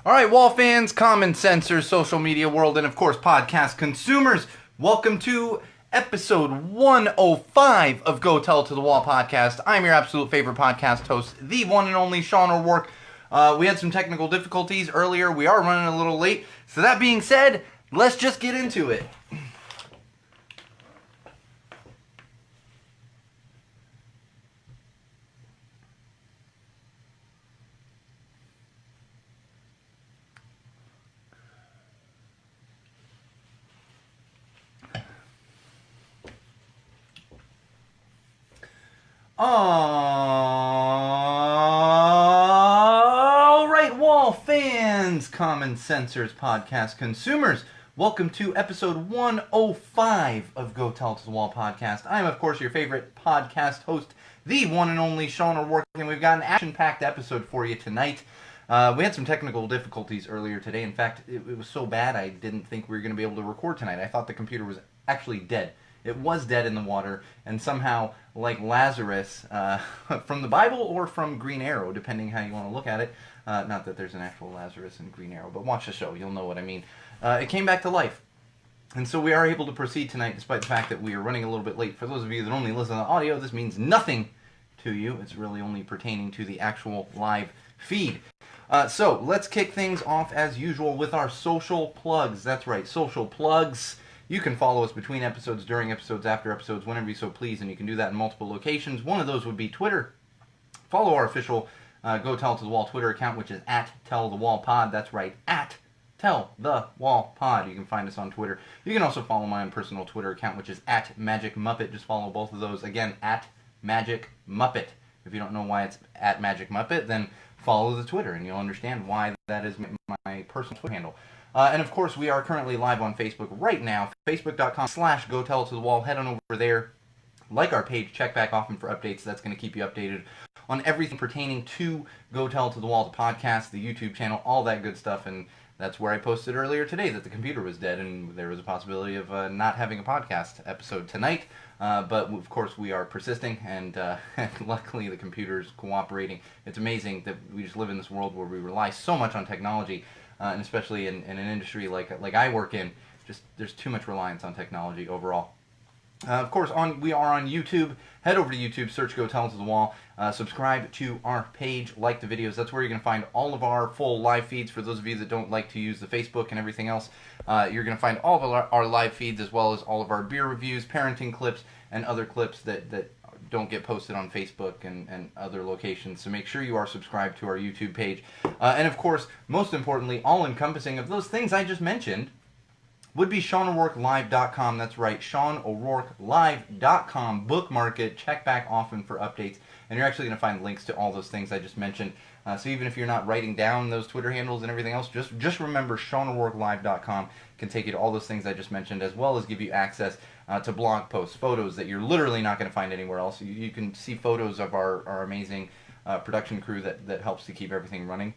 All right, wall fans, common sensors, social media world, and of course, podcast consumers, welcome to episode 105 of Go Tell to the Wall podcast. I'm your absolute favorite podcast host, the one and only Sean O'Rourke. We had some technical difficulties earlier. We are running a little late. So that being said, let's just get into it. All right, wall fans, common sensors, podcast consumers, welcome to episode 105 of Go Tell to the Wall podcast. I am, of course, your favorite podcast host, the one and only Sean O'Rourke, and we've got an action-packed episode for you tonight. We had some technical difficulties earlier today. In fact, it was so bad I didn't think we were going to be able to record tonight. I thought the computer was actually dead. It was dead in the water, and somehow, like Lazarus, from the Bible or from Green Arrow, depending how you want to look at it, not that there's an actual Lazarus in Green Arrow, but watch the show, you'll know what I mean. It came back to life. And so we are able to proceed tonight, despite the fact that we are running a little bit late. For those of you that only listen to the audio, this means nothing to you. It's really only pertaining to the actual live feed. So let's kick things off as usual with our social plugs. That's right, social plugs. You can follow us between episodes, during episodes, after episodes, whenever you so please, and you can do that in multiple locations. One of those would be Twitter. Follow our official Go Tell to the Wall Twitter account, which is @TellTheWallPod. That's right, @TellTheWallPod. You can find us on Twitter. You can also follow my own personal Twitter account, which is @MagicMuppet. Just follow both of those. Again, @MagicMuppet. If you don't know why it's @MagicMuppet, then follow the Twitter, and you'll understand why that is my personal Twitter handle. And of course, we are currently live on Facebook right now, facebook.com/GoTellToTheWall. Head on over there, like our page, check back often for updates. That's going to keep you updated on everything pertaining to Go Tell to the Wall, the podcast, the YouTube channel, all that good stuff. And that's where I posted earlier today that the computer was dead and there was a possibility of not having a podcast episode tonight. But of course, we are persisting, and luckily the computer's cooperating. It's amazing that we just live in this world where we rely so much on technology. And especially in an industry like I work in, just there's too much reliance on technology overall. Of course, we are on YouTube. Head over to YouTube, search Go Tell to the Wall, subscribe to our page, like the videos. That's where you're going to find all of our full live feeds. For those of you that don't like to use the Facebook and everything else, you're going to find all of our live feeds, as well as all of our beer reviews, parenting clips, and other clips that don't get posted on Facebook and other locations. So make sure you are subscribed to our YouTube page. And of course, most importantly, all-encompassing of those things I just mentioned would be SeanO'RourkeLive.com. That's right, SeanO'RourkeLive.com. Bookmark it, check back often for updates, and you're actually going to find links to all those things I just mentioned. So even if you're not writing down those Twitter handles and everything else, just remember SeanO'RourkeLive.com can take you to all those things I just mentioned, as well as give you access to blog posts, photos that you're literally not going to find anywhere else. You can see photos of our amazing production crew that helps to keep everything running.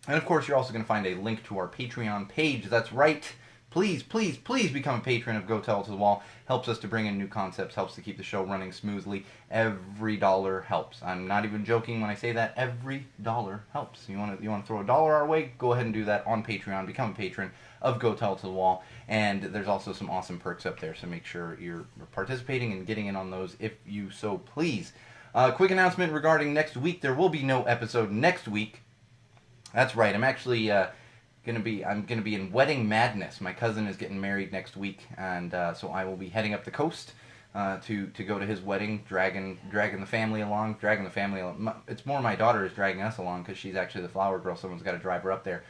And of course, you're also going to find a link to our Patreon page. That's right. Please, please, please become a patron of Go Tell to the Wall. Helps us to bring in new concepts, helps to keep the show running smoothly. Every dollar helps. I'm not even joking when I say that. Every dollar helps. You want to throw $1 our way? Go ahead and do that on Patreon. Become a patron of Go Tell to the Wall. And there's also some awesome perks up there, so make sure you're participating and getting in on those if you so please. Quick announcement regarding next week. There will be no episode next week. That's right. I'm actually gonna be in wedding madness. My cousin is getting married next week, and so I will be heading up the coast to go to his wedding, dragging the family along. It's more my daughter is dragging us along because she's actually the flower girl. Someone's got to drive her up there.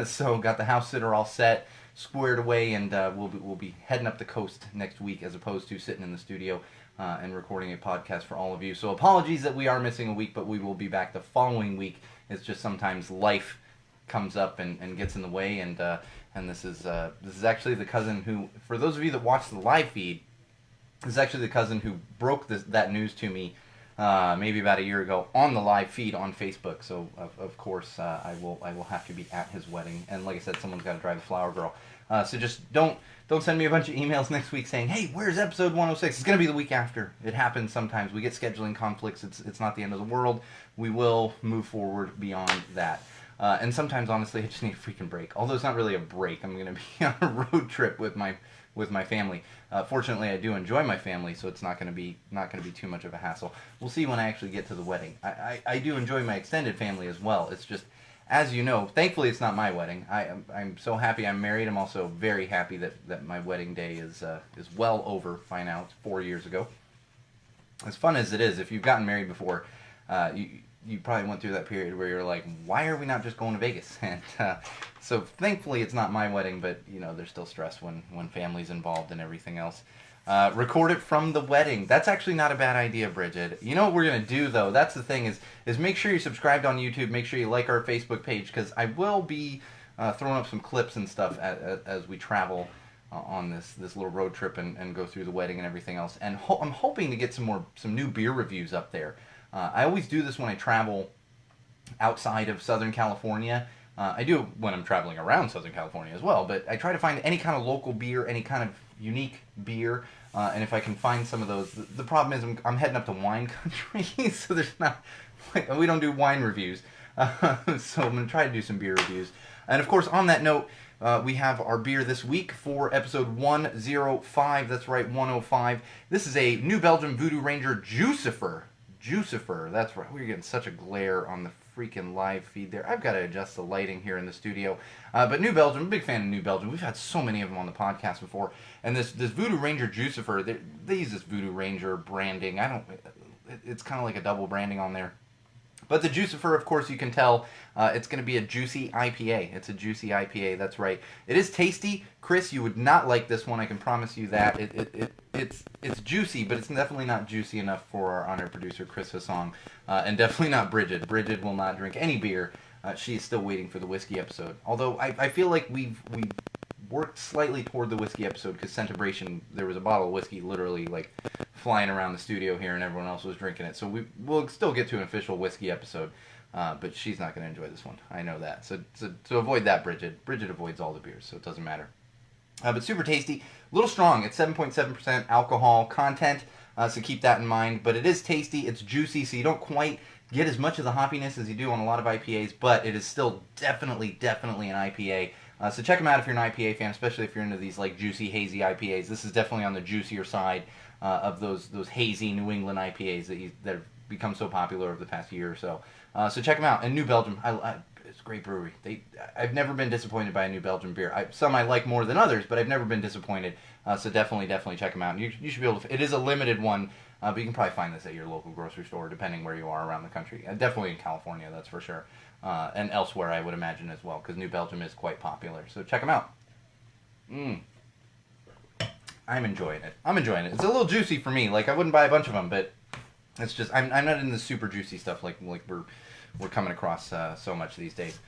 So got the house sitter all set, squared away, and we'll be heading up the coast next week, as opposed to sitting in the studio and recording a podcast for all of you. So apologies that we are missing a week, but we will be back the following week. It's just sometimes life comes up and gets in the way, and this is actually the cousin who, for those of you that watch the live feed, this is actually the cousin who broke that news to me maybe about a year ago on the live feed on Facebook. So of course I will have to be at his wedding, and like I said, someone's got to drive the flower girl. So just don't send me a bunch of emails next week saying, hey, where's episode 106? It's going to be the week after. It happens sometimes. We get scheduling conflicts. It's not the end of the world. We will move forward beyond that. And sometimes, honestly, I just need a freaking break. Although it's not really a break. I'm going to be on a road trip with my family. Fortunately, I do enjoy my family, so it's not going to be too much of a hassle. We'll see when I actually get to the wedding. I do enjoy my extended family as well. It's just, as you know, thankfully it's not my wedding. I'm so happy I'm married. I'm also very happy that my wedding day is well over by now. It's 4 years ago. As fun as it is, if you've gotten married before, you probably went through that period where you're like, why are we not just going to Vegas? And so thankfully it's not my wedding, but there's still stress when family's involved and everything else. Record it from the wedding. That's actually not a bad idea, Bridget. You know what we're going to do, though? That's the thing is make sure you're subscribed on YouTube. Make sure you like our Facebook page, because I will be throwing up some clips and stuff as we travel on this little road trip and go through the wedding and everything else. And I'm hoping to get some new beer reviews up there. I always do this when I travel outside of Southern California. I do when I'm traveling around Southern California as well, but I try to find any kind of local beer, any kind of unique beer, and if I can find some of those. The problem is I'm heading up to wine country, so there's not, we don't do wine reviews, so I'm going to try to do some beer reviews. And of course, on that note, we have our beer this week for episode 105. That's right, 105. This is a New Belgium Voodoo Ranger Jucifer. Jucifer, that's right. We're getting such a glare on the freaking live feed there. I've got to adjust the lighting here in the studio. But New Belgium, I'm a big fan of New Belgium. We've had so many of them on the podcast before. And this Voodoo Ranger Jucifer, they use this Voodoo Ranger branding. It's kind of like a double branding on there. But the Jucifer, of course, you can tell it's going to be a juicy IPA. It's a juicy IPA, that's right. It is tasty. Chris, you would not like this one, I can promise you that. It's juicy, but it's definitely not juicy enough for our honored producer, Chris Hassan. And definitely not Bridget. Bridget will not drink any beer. She is still waiting for the whiskey episode. Although we feel like we've worked slightly toward the whiskey episode, because Centibration, there was a bottle of whiskey literally like flying around the studio here and everyone else was drinking it. So we'll still get to an official whiskey episode, but she's not going to enjoy this one. I know that. So avoid that, Bridget. Bridget avoids all the beers, so it doesn't matter. But super tasty. A little strong. It's 7.7% alcohol content, so keep that in mind. But it is tasty. It's juicy, so you don't quite get as much of the hoppiness as you do on a lot of IPAs, but it is still definitely an IPA. So check them out if you're an IPA fan, especially if you're into these like juicy, hazy IPAs. This is definitely on the juicier side of those hazy New England IPAs that have become so popular over the past year or so. So check them out. And New Belgium, it's a great brewery. I've never been disappointed by a New Belgium beer. Some I like more than others, but I've never been disappointed. So definitely check them out. You should be able to. It is a limited one, but you can probably find this at your local grocery store, depending where you are around the country. Definitely in California, that's for sure. And elsewhere, I would imagine as well, because New Belgium is quite popular. So check them out. I'm enjoying it. It's a little juicy for me. Like, I wouldn't buy a bunch of them, but it's just I'm not in the super juicy stuff like we're coming across so much these days.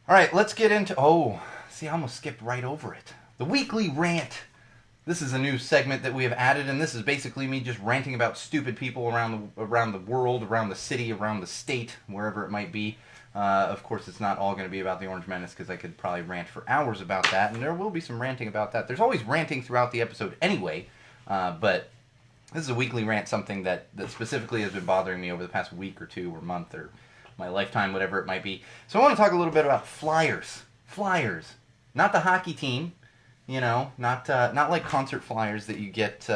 All right, let's get into. Oh, see, I almost skipped right over it. The weekly rant. This is a new segment that we have added, and this is basically me just ranting about stupid people around the world, around the city, around the state, wherever it might be. Of course, it's not all going to be about the Orange Menace, because I could probably rant for hours about that, and there will be some ranting about that. There's always ranting throughout the episode anyway, but this is a weekly rant, something that specifically has been bothering me over the past week or two or month or my lifetime, whatever it might be. So I want to talk a little bit about flyers. Flyers. Not the hockey team, not like concert flyers that you get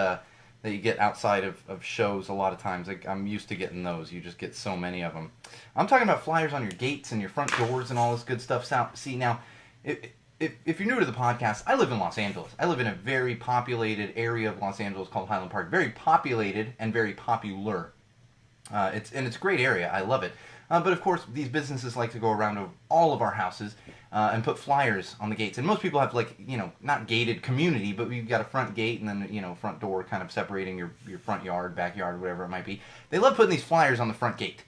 outside of shows a lot of times. Like, I'm used to getting those. You just get so many of them. I'm talking about flyers on your gates and your front doors and all this good stuff. See, now, if you're new to the podcast, I live in Los Angeles. I live in a very populated area of Los Angeles called Highland Park. Very populated and very popular. It's a great area. I love it. But of course, these businesses like to go around to all of our houses and put flyers on the gates. And most people have, like, not gated community, but we've got a front gate and then, front door kind of separating your front yard, backyard, whatever it might be. They love putting these flyers on the front gate.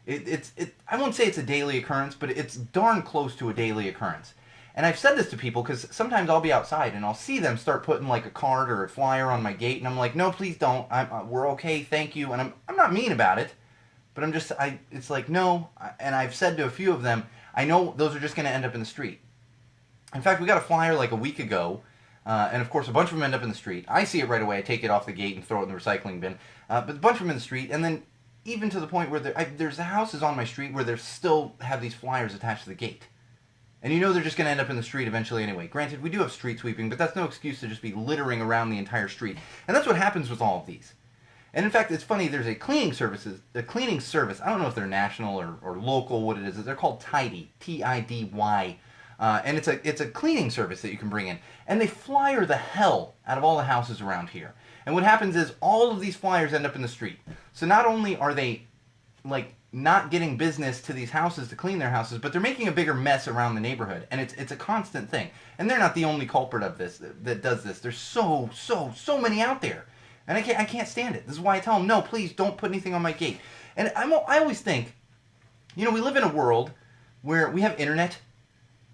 I won't say it's a daily occurrence, but it's darn close to a daily occurrence. And I've said this to people because sometimes I'll be outside and I'll see them start putting like a card or a flyer on my gate, and I'm like, no, please don't. We're okay, thank you. And I'm not mean about it, but it's like, no. And I've said to a few of them, I know those are just going to end up in the street. In fact, we got a flyer like a week ago, and of course a bunch of them end up in the street. I see it right away. I take it off the gate and throw it in the recycling bin. But a bunch of them in the street, and then even to the point where there's houses on my street where they still have these flyers attached to the gate. And you know they're just going to end up in the street eventually anyway. Granted, we do have street sweeping, but that's no excuse to just be littering around the entire street. And that's what happens with all of these. And in fact, it's funny, there's a cleaning service, I don't know if they're national or local, what it is. They're called Tidy, Tidy. And it's a cleaning service that you can bring in. And they flyer the hell out of all the houses around here. And what happens is all of these flyers end up in the street. So not only are they, like, not getting business to these houses to clean their houses, but they're making a bigger mess around the neighborhood. And it's a constant thing. And they're not the only culprit of this that does this. There's so many out there. And I can't stand it. This is why I tell them, no, please don't put anything on my gate. And I always think, you know, we live in a world where we have internet,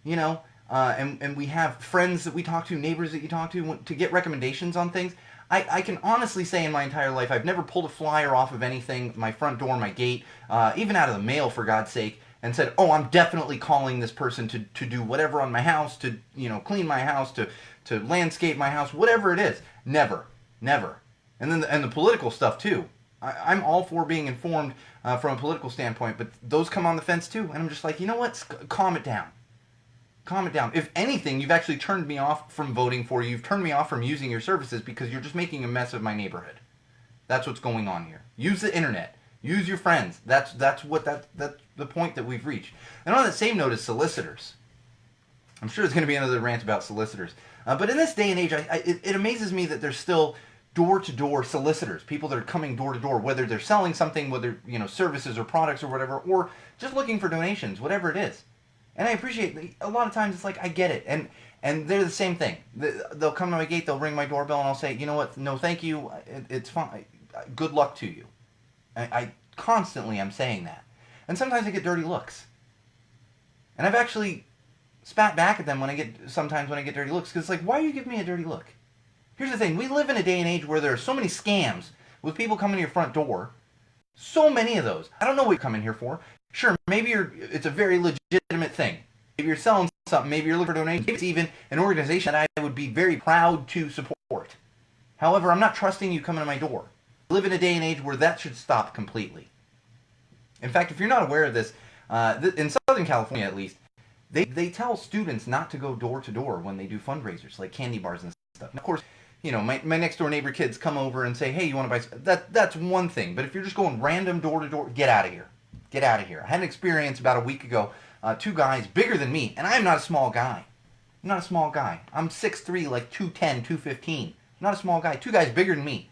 you know, and we have friends that we talk to, neighbors that you talk to get recommendations on things. I can honestly say in my entire life, I've never pulled a flyer off of anything, my front door, my gate, even out of the mail, for God's sake, and said, oh, I'm definitely calling this person to do whatever on my house, to, you know, clean my house, to landscape my house, whatever it is. Never. And then the political stuff, too. I'm all for being informed from a political standpoint, but those come on the fence, too. And I'm just like, you know what? Calm it down. Calm it down. If anything, you've actually turned me off from voting for you. You've turned me off from using your services because you're just making a mess of my neighborhood. That's what's going on here. Use the internet. Use your friends. That's the point that we've reached. And on that same note is solicitors. I'm sure there's going to be another rant about solicitors. But in this day and age, it amazes me that there's still door-to-door solicitors, people that are coming door-to-door, whether they're selling something, whether, you know, services or products or whatever, or just looking for donations, whatever it is. And I appreciate, a lot of times it's like, I get it. And they're the same thing. They'll come to my gate, they'll ring my doorbell, and I'll say, you know what, no thank you, it's fine. Good luck to you. I constantly am saying that. And sometimes I get dirty looks. And I've actually spat back at them sometimes when I get dirty looks, because it's like, why are you giving me a dirty look? Here's the thing, we live in a day and age where there are so many scams with people coming to your front door. So many of those. I don't know what you're coming here for. Sure, maybe it's a very legitimate thing. Maybe you're selling something, maybe you're looking for donations. Maybe it's even an organization that I would be very proud to support. However, I'm not trusting you coming to my door. We live in a day and age where that should stop completely. In fact, if you're not aware of this, in Southern California at least, they tell students not to go door to door when they do fundraisers, like candy bars and stuff. Now, of course, you know, my next door neighbor kids come over and say, hey, you want to buy... That's one thing. But if you're just going random door to door, get out of here. Get out of here. I had an experience about a week ago. Two guys bigger than me, and I am not a small guy. I'm not a small guy. I'm 6'3", like 210, 215. I'm not a small guy. Two guys bigger than me.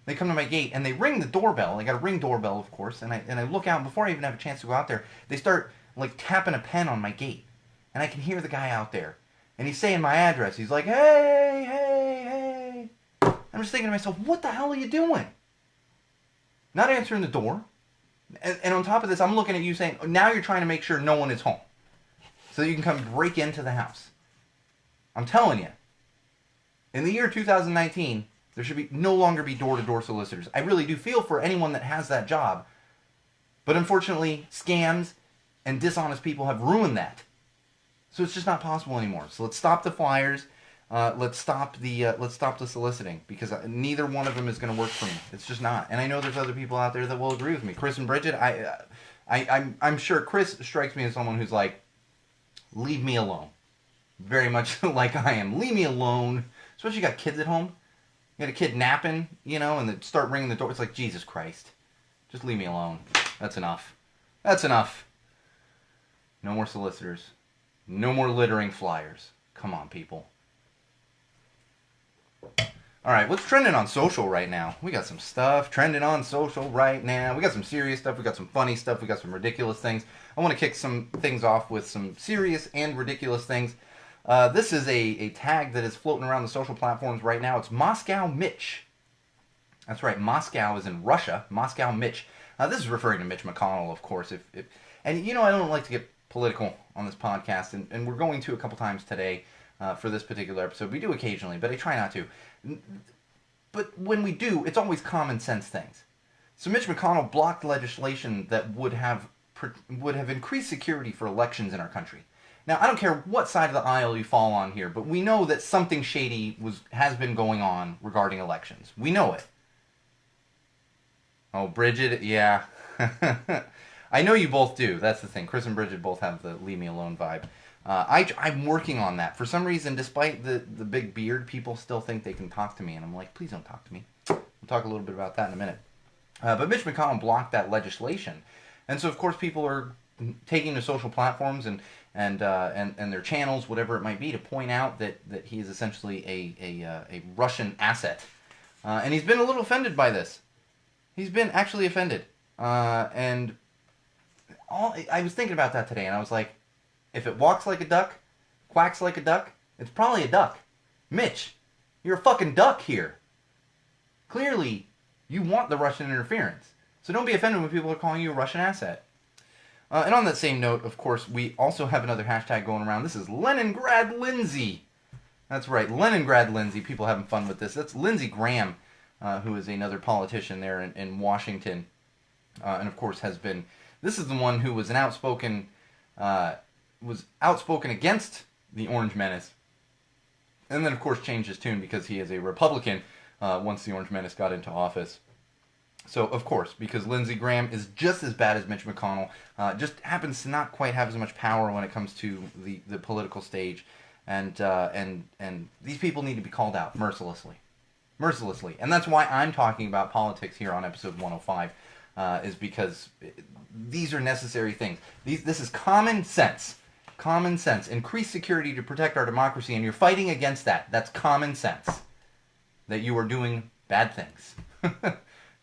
They come to my gate, and they ring the doorbell. I got a ring doorbell, of course, and I look out, and before I even have a chance to go out there, they start, like, tapping a pen on my gate. And I can hear the guy out there. And he's saying my address. He's like, hey. I'm just thinking to myself, what the hell are you doing? Not answering the door. And on top of this, I'm looking at you saying, now you're trying to make sure no one is home. So that you can come break into the house. I'm telling you. In the year 2019, there should no longer be door-to-door solicitors. I really do feel for anyone that has that job. But unfortunately, scams and dishonest people have ruined that. So it's just not possible anymore. So let's stop the flyers. Let's stop the soliciting, because neither one of them is going to work for me. It's just not. And I know there's other people out there that will agree with me. Chris and Bridget, I'm sure Chris strikes me as someone who's like, leave me alone. Very much like I am. Leave me alone. Especially you got kids at home. You got a kid napping, you know, and they start ringing the door. It's like, Jesus Christ. Just leave me alone. That's enough. That's enough. No more solicitors. No more littering flyers. Come on, people. Alright, what's trending on social right now? We got some stuff trending on social right now. We got some serious stuff. We got some funny stuff. We got some ridiculous things. I want to kick some things off with some serious and ridiculous things. This is a tag that is floating around the social platforms right now. It's Moscow Mitch. That's right, Moscow is in Russia. Moscow Mitch. This is referring to Mitch McConnell, of course. And you know, I don't like to get political on this podcast, and we're going to a couple times today for this particular episode. We do occasionally, but I try not to. But when we do, it's always common sense things. So Mitch McConnell blocked legislation that would have increased security for elections in our country. Now, I don't care what side of the aisle you fall on here, but we know that something shady has been going on regarding elections. We know it. Oh, Bridget, yeah. I know you both do. That's the thing. Chris and Bridget both have the leave me alone vibe. I'm working on that. For some reason, despite the big beard, people still think they can talk to me. And I'm like, please don't talk to me. We'll talk a little bit about that in a minute. But Mitch McConnell blocked that legislation. And so, of course, people are taking to social platforms and their channels, whatever it might be, to point out that he is essentially a Russian asset. And he's been a little offended by this. He's been actually offended. And I was thinking about that today, and I was like, if it walks like a duck, quacks like a duck, it's probably a duck. Mitch, you're a fucking duck here. Clearly, you want the Russian interference. So don't be offended when people are calling you a Russian asset. And on that same note, of course, we also have another hashtag going around. This is Leningrad Lindsay. That's right, Leningrad Lindsay. People having fun with this. That's Lindsey Graham, who is another politician there in Washington. And of course has been... This is the one who was an outspoken against the Orange Menace. And then, of course, changed his tune because he is a Republican once the Orange Menace got into office. So, of course, because Lindsey Graham is just as bad as Mitch McConnell, just happens to not quite have as much power when it comes to the political stage. And these people need to be called out mercilessly. Mercilessly. And that's why I'm talking about politics here on episode 105, is because these are necessary things. This is common sense. Common sense. Increase security to protect our democracy, and you're fighting against that. That's common sense. That you are doing bad things.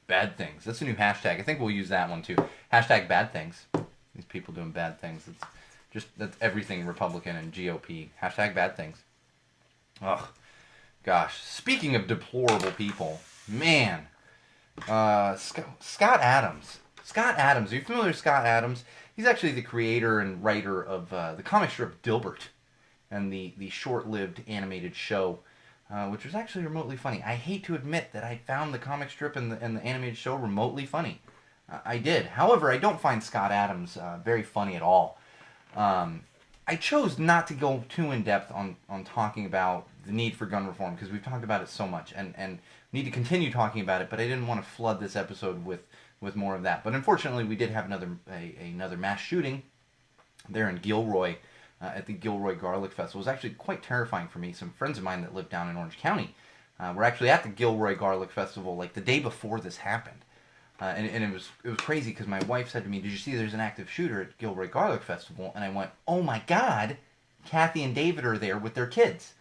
Bad things. That's a new hashtag. I think we'll use that one too. Hashtag bad things. These people doing bad things. That's everything Republican and GOP. Hashtag bad things. Ugh. Gosh. Speaking of deplorable people, man. Scott Adams. Scott Adams. Are you familiar with Scott Adams? He's actually the creator and writer of the comic strip Dilbert and the short-lived animated show, which was actually remotely funny. I hate to admit that I found the comic strip and the animated show remotely funny. I did. However, I don't find Scott Adams very funny at all. I chose not to go too in-depth on talking about the need for gun reform because we've talked about it so much and need to continue talking about it, but I didn't want to flood this episode with more of that. But unfortunately, we did have another mass shooting there in Gilroy at the Gilroy Garlic Festival. It was actually quite terrifying for me. Some friends of mine that live down in Orange County were actually at the Gilroy Garlic Festival like the day before this happened. And it was crazy because my wife said to me, "Did you see there's an active shooter at Gilroy Garlic Festival?" And I went, "Oh my God, Kathy and David are there with their kids."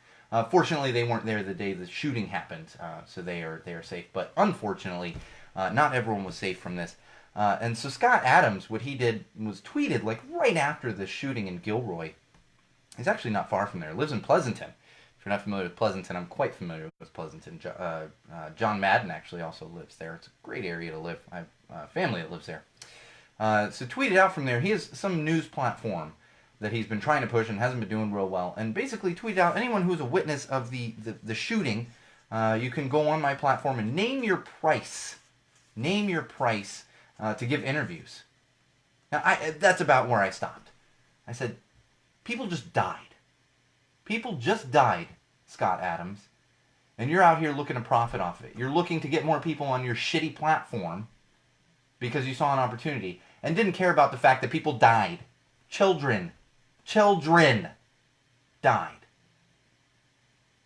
Fortunately, they weren't there the day the shooting happened, so they are safe. But unfortunately, not everyone was safe from this. And so Scott Adams, what he did was tweeted like right after the shooting in Gilroy. He's actually not far from there. Lives in Pleasanton. If you're not familiar with Pleasanton, I'm quite familiar with Pleasanton. John Madden actually also lives there. It's a great area to live. I have family that lives there. So tweeted out from there. He has some news platform that he's been trying to push and hasn't been doing real well. And basically tweeted out, anyone who's a witness of the shooting, you can go on my platform and name your price. Name your price to give interviews. Now, that's about where I stopped. I said, people just died. People just died, Scott Adams. And you're out here looking to profit off of it. You're looking to get more people on your shitty platform because you saw an opportunity and didn't care about the fact that people died. Children died.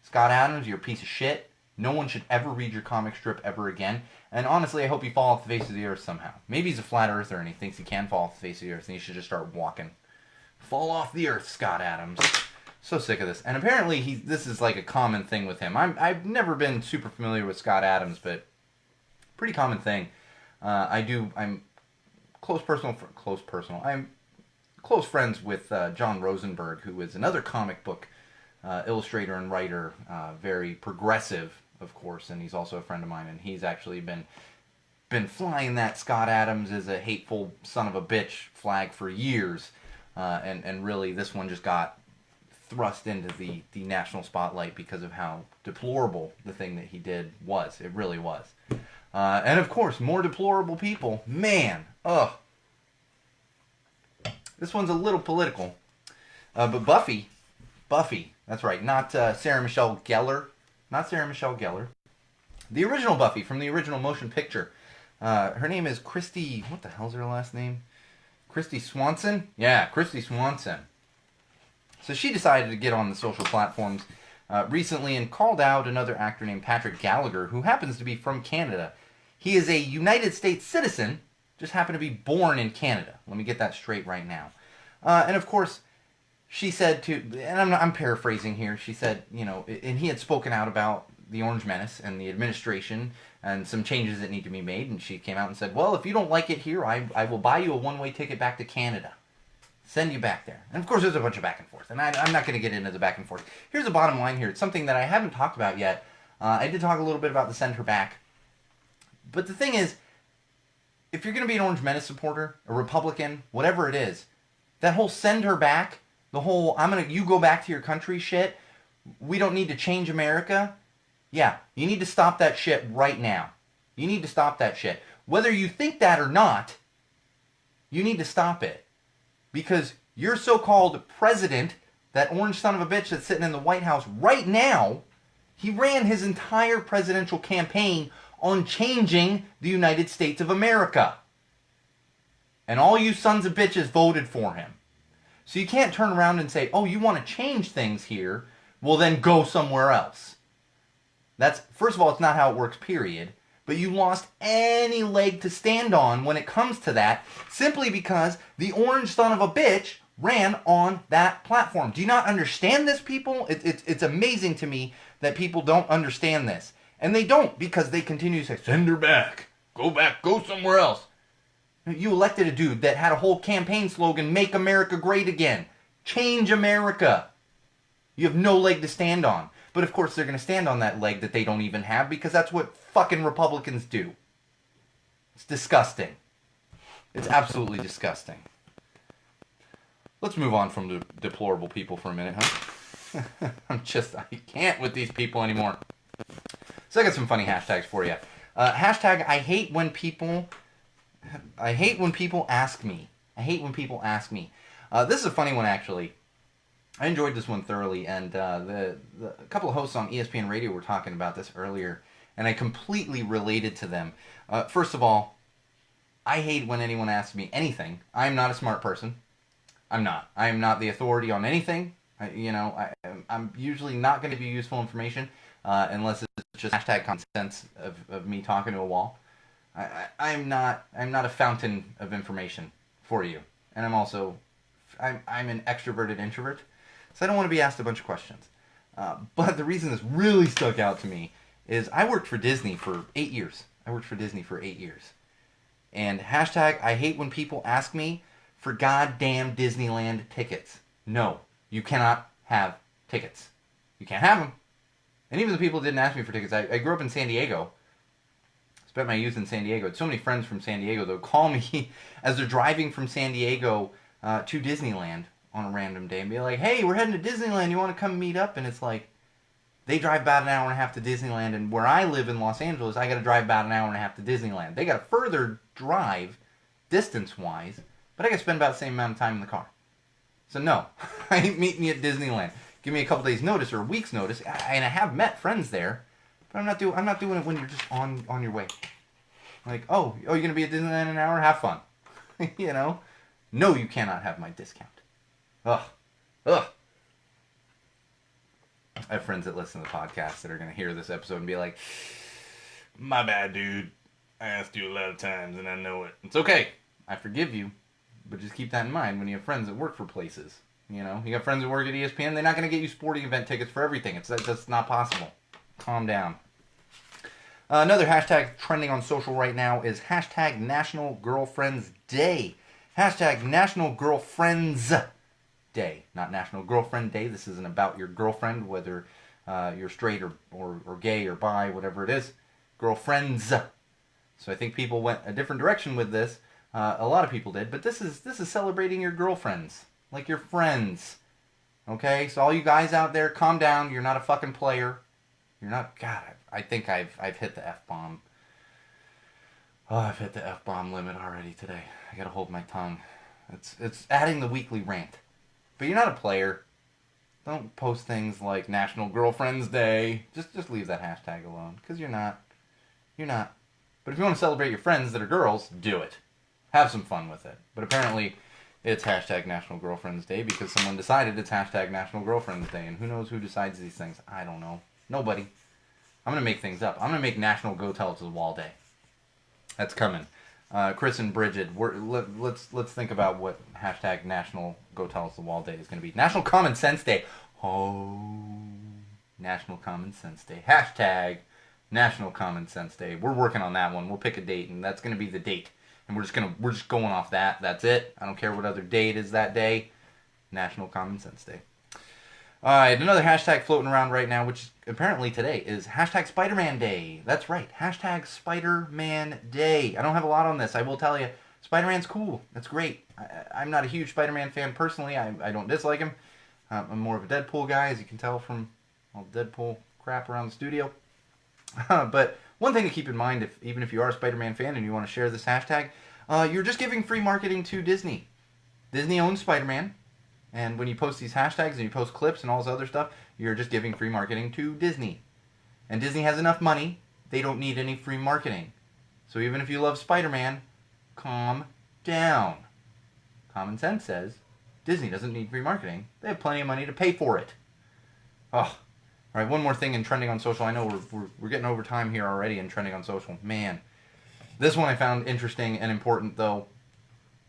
Scott Adams, you're a piece of shit. No one should ever read your comic strip ever again. And honestly, I hope you fall off the face of the earth somehow. Maybe he's a flat earther and he thinks he can fall off the face of the earth and he should just start walking. Fall off the earth, Scott Adams. So sick of this. And apparently this is like a common thing with him. I've never been super familiar with Scott Adams, but pretty common thing. I'm close friends with John Rosenberg, who is another comic book illustrator and writer, very progressive, of course, and he's also a friend of mine, and he's actually been flying that Scott Adams is a hateful son of a bitch flag for years, and really this one just got thrust into the national spotlight because of how deplorable the thing that he did was. It really was. And of course, more deplorable people. Man, ugh. This one's a little political. But Buffy, that's right, not Sarah Michelle Gellar. Not Sarah Michelle Gellar. The original Buffy from the original motion picture. Her name is Christy. What the hell's her last name? Christy Swanson? Yeah, Christy Swanson. So she decided to get on the social platforms recently and called out another actor named Patrick Gallagher, who happens to be from Canada. He is a United States citizen, just happened to be born in Canada. Let me get that straight right now. And of course, she said to, and I'm paraphrasing here, she said, you know, and he had spoken out about the Orange Menace and the administration and some changes that need to be made, and she came out and said, well, if you don't like it here, I will buy you a one-way ticket back to Canada. Send you back there. And of course, there's a bunch of back and forth, and I'm not going to get into the back and forth. Here's the bottom line here. It's something that I haven't talked about yet. I did talk a little bit about the send her back. But the thing is, if you're going to be an Orange Menace supporter, a Republican, whatever it is, that whole send her back, the whole you go back to your country shit, we don't need to change America. Yeah, you need to stop that shit right now. You need to stop that shit. Whether you think that or not, you need to stop it. Because your so-called president, that orange son of a bitch that's sitting in the White House right now, he ran his entire presidential campaign on changing the United States of America. And all you sons of bitches voted for him. So you can't turn around and say, oh, you want to change things here? Well, then go somewhere else. That's, first of all, it's not how it works, period. But you lost any leg to stand on when it comes to that, simply because the orange son of a bitch ran on that platform. Do you not understand this, people? It's amazing to me that people don't understand this. And they don't, because they continue to say, send her back, go somewhere else. You elected a dude that had a whole campaign slogan, make America great again. Change America. You have no leg to stand on. But of course they're going to stand on that leg that they don't even have, because that's what fucking Republicans do. It's disgusting. It's absolutely disgusting. Let's move on from the deplorable people for a minute, huh? I can't with these people anymore. So I got some funny hashtags for you. Hashtag I hate when people ask me. This is a funny one, actually. I enjoyed this one thoroughly, and a couple of hosts on ESPN Radio were talking about this earlier, and I completely related to them. First of all, I hate when anyone asks me anything. I'm not a smart person. I'm not. I am not the authority on anything. I'm usually not going to be useful information unless it's just hashtag common sense of me talking to a wall. I'm not a fountain of information for you, and I'm an extroverted introvert. So I don't want to be asked a bunch of questions. But the reason this really stuck out to me is I worked for Disney for 8 years. And hashtag I hate when people ask me for goddamn Disneyland tickets. No, you cannot have tickets. You can't have them. And even the people who didn't ask me for tickets, I grew up in San Diego. Spent my youth in San Diego. I had so many friends from San Diego that would call me as they're driving from San Diego to Disneyland on a random day and be like, hey, we're heading to Disneyland, you want to come meet up? And it's like, they drive about an hour and a half to Disneyland, and where I live in Los Angeles, I got to drive about an hour and a half to Disneyland. They got a further drive, distance-wise, but I got to spend about the same amount of time in the car. So no, I ain't meeting you at Disneyland. Give me a couple days' notice or a week's notice, and I have met friends there, but I'm not doing it when you're just on your way. Like, oh, you're going to be at Disneyland in an hour? Have fun. No, you cannot have my discount. Ugh. I have friends that listen to the podcast that are going to hear this episode and be like, my bad, dude. I asked you a lot of times and I know it. It's okay. I forgive you. But just keep that in mind when you have friends that work for places. You got friends that work at ESPN, they're not going to get you sporting event tickets for everything. That's not possible. Calm down. Another hashtag trending on social right now is hashtag National Girlfriends Day. Hashtag National Girlfriends Day, not National Girlfriend Day. This isn't about your girlfriend, whether you're straight or gay or bi, whatever it is. Girlfriends. So I think people went a different direction with this. A lot of people did, but this is celebrating your girlfriends, like your friends. Okay, so all you guys out there, calm down. You're not a fucking player. You're not. God, I think I've hit the F-bomb. Oh, I've hit the F-bomb limit already today. I gotta hold my tongue. It's adding the weekly rant. But you're not a player. Don't post things like National Girlfriends Day. Just leave that hashtag alone. Because you're not. But But if you want to celebrate your friends that are girls, do it. Have some fun with it. But apparently, it's hashtag National Girlfriends Day because someone decided it's hashtag National Girlfriends Day. And who knows who decides these things? I don't know. Nobody. I'm going to make things up. I'm going to make National Go Tell It to the Wall Day. That's coming. Chris and Bridget, let's think about what hashtag National Go Tell It to the Wall Day is going to be. National Common Sense Day. Oh, National Common Sense Day. Hashtag National Common Sense Day. We're working on that one. We'll pick a date, and that's going to be the date. And we're just going off that. That's it. I don't care what other day it is that day. National Common Sense Day. Another hashtag floating around right now, which apparently today is hashtag Spider-Man Day. That's right. Hashtag Spider-Man Day. I don't have a lot on this. I will tell you, Spider-Man's cool. That's great. I'm not a huge Spider-Man fan personally. I don't dislike him. I'm more of a Deadpool guy, as you can tell from all the Deadpool crap around the studio. But one thing to keep in mind, even if you are a Spider-Man fan and you want to share this hashtag, you're just giving free marketing to Disney. Disney owns Spider-Man, and when you post these hashtags and you post clips and all this other stuff, you're just giving free marketing to Disney. And Disney has enough money, they don't need any free marketing. So even if you love Spider-Man, calm down. Common sense says Disney doesn't need free marketing. They have plenty of money to pay for it. Oh. All right, one more thing in trending on social. I know we're getting over time here already in trending on social. Man, this one I found interesting and important, though.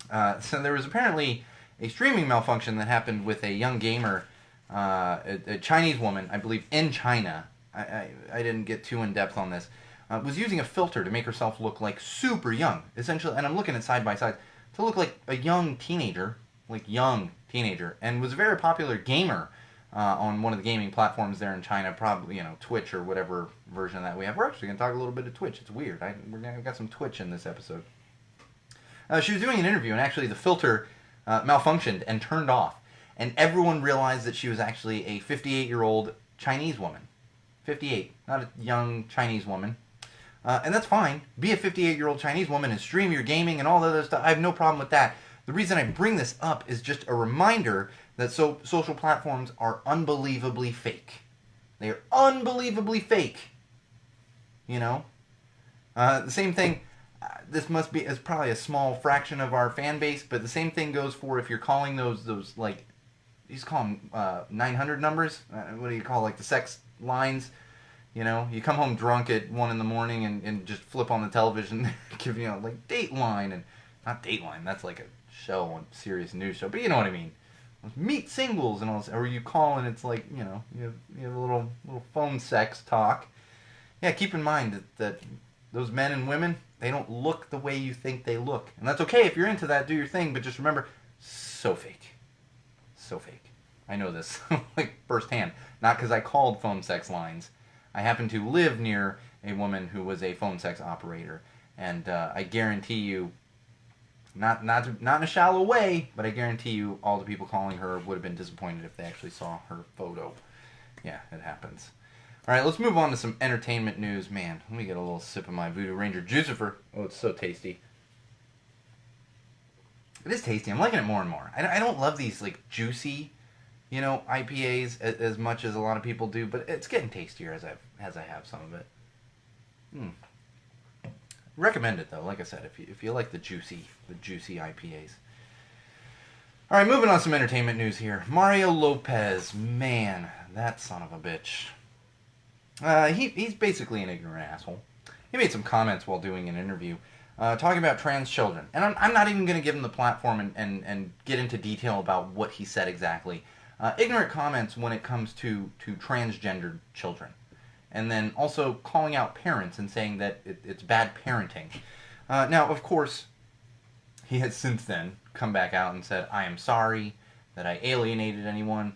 So there was apparently a streaming malfunction that happened with a young gamer, a Chinese woman, I believe, in China. I didn't get too in-depth on this. Was using a filter to make herself look like super young, essentially. And I'm looking at side by side to look like a young teenager, and was a very popular gamer. On one of the gaming platforms there in China, probably, Twitch or whatever version of that we have. We're actually going to talk a little bit of Twitch. It's weird. We've got some Twitch in this episode. She was doing an interview, and actually the filter malfunctioned and turned off. And everyone realized that she was actually a 58-year-old Chinese woman. 58, not a young Chinese woman. And that's fine. Be a 58-year-old Chinese woman and stream your gaming and all the other stuff. I have no problem with that. The reason I bring this up is just a reminder that social platforms are unbelievably fake. They are unbelievably fake. The same thing, this is probably a small fraction of our fan base, but the same thing goes for if you're calling those like, you just call them 900 numbers. What do you call, like, the sex lines? You come home drunk at 1 in the morning and just flip on the television, give like Dateline, and not Dateline, that's like a show on serious news show, but you know what I mean. Meet singles and all this, or you call and it's like, you have a little phone sex talk. Yeah, keep in mind that those men and women, they don't look the way you think they look. And that's okay if you're into that, do your thing, but just remember, so fake. So fake. I know this, like, firsthand. Not because I called phone sex lines. I happen to live near a woman who was a phone sex operator, and I guarantee you, not in a shallow way, but I guarantee you all the people calling her would have been disappointed if they actually saw her photo. Yeah, it happens. All right, let's move on to some entertainment news. Man, let me get a little sip of my Voodoo Ranger Jucifer. Oh, it's so tasty. It is tasty. I'm liking it more and more. I don't love these, like, juicy, IPAs as much as a lot of people do, but it's getting tastier as I have some of it. Recommend it, though, like I said, if you like the juicy IPAs. All right, moving on to some entertainment news here. Mario Lopez, man, that son of a bitch. He's basically an ignorant asshole. He made some comments while doing an interview talking about trans children. And I'm not even going to give him the platform and get into detail about what he said exactly. Ignorant comments when it comes to transgendered children. And then also calling out parents and saying that it's bad parenting. Now, of course, he has since then come back out and said, I am sorry that I alienated anyone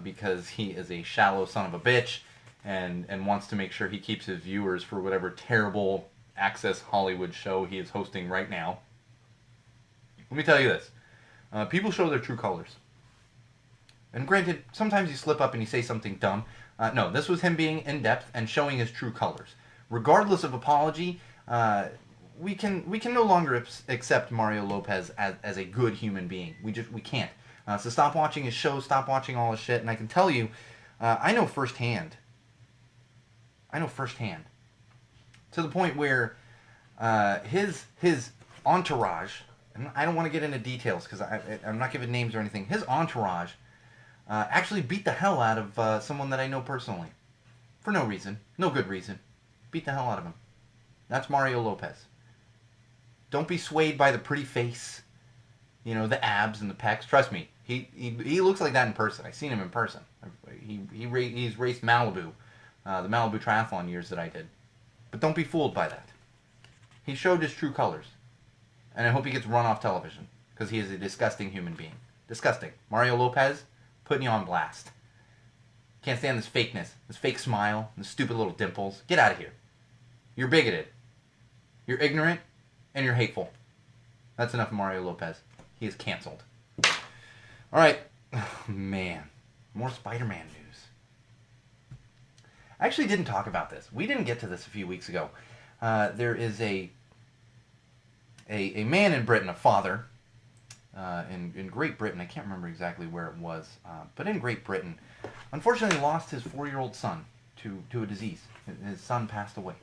because he is a shallow son of a bitch and wants to make sure he keeps his viewers for whatever terrible Access Hollywood show he is hosting right now. Let me tell you this. People show their true colors. And granted, sometimes you slip up and you say something dumb. No, this was him being in-depth and showing his true colors. Regardless of apology, we can no longer accept Mario Lopez as a good human being. We can't. So stop watching his show, stop watching all his shit, and I can tell you, I know firsthand, to the point where his entourage, and I don't want to get into details because I'm not giving names or anything. His entourage actually beat the hell out of someone that I know personally. For no reason. No good reason. Beat the hell out of him. That's Mario Lopez. Don't be swayed by the pretty face, the abs and the pecs. Trust me, he looks like that in person. I've seen him in person. He's raced Malibu, the Malibu triathlon years that I did. But don't be fooled by that. He showed his true colors. And I hope he gets run off television, because he is a disgusting human being. Disgusting. Mario Lopez, putting you on blast. Can't stand this fakeness, this fake smile, the stupid little dimples. Get out of here. You're bigoted. You're ignorant. And you're hateful. That's enough of Mario Lopez. He is canceled. Alright. Oh, man. More Spider-Man news. I actually didn't talk about this. We didn't get to this a few weeks ago. There is a man in Britain, a father, in Great Britain. I can't remember exactly where it was. But in Great Britain, unfortunately lost his 4-year-old son to a disease. His son passed away.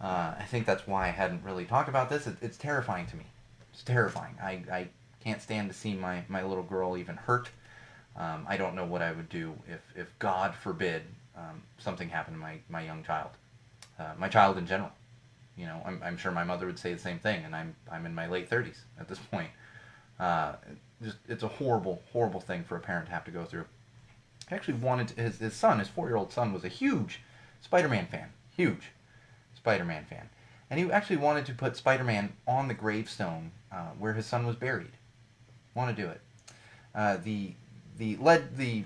I think that's why I hadn't really talked about this. It's terrifying to me. It's terrifying. I can't stand to see my little girl even hurt. I don't know what I would do if God forbid, something happened to my young child. My child in general. I'm sure my mother would say the same thing, and I'm in my late 30s at this point. It's a horrible, horrible thing for a parent to have to go through. He actually wanted his 4-year-old son was a huge Spider-Man fan. Huge Spider-Man fan. And he actually wanted to put Spider-Man on the gravestone where his son was buried. Want to do it. The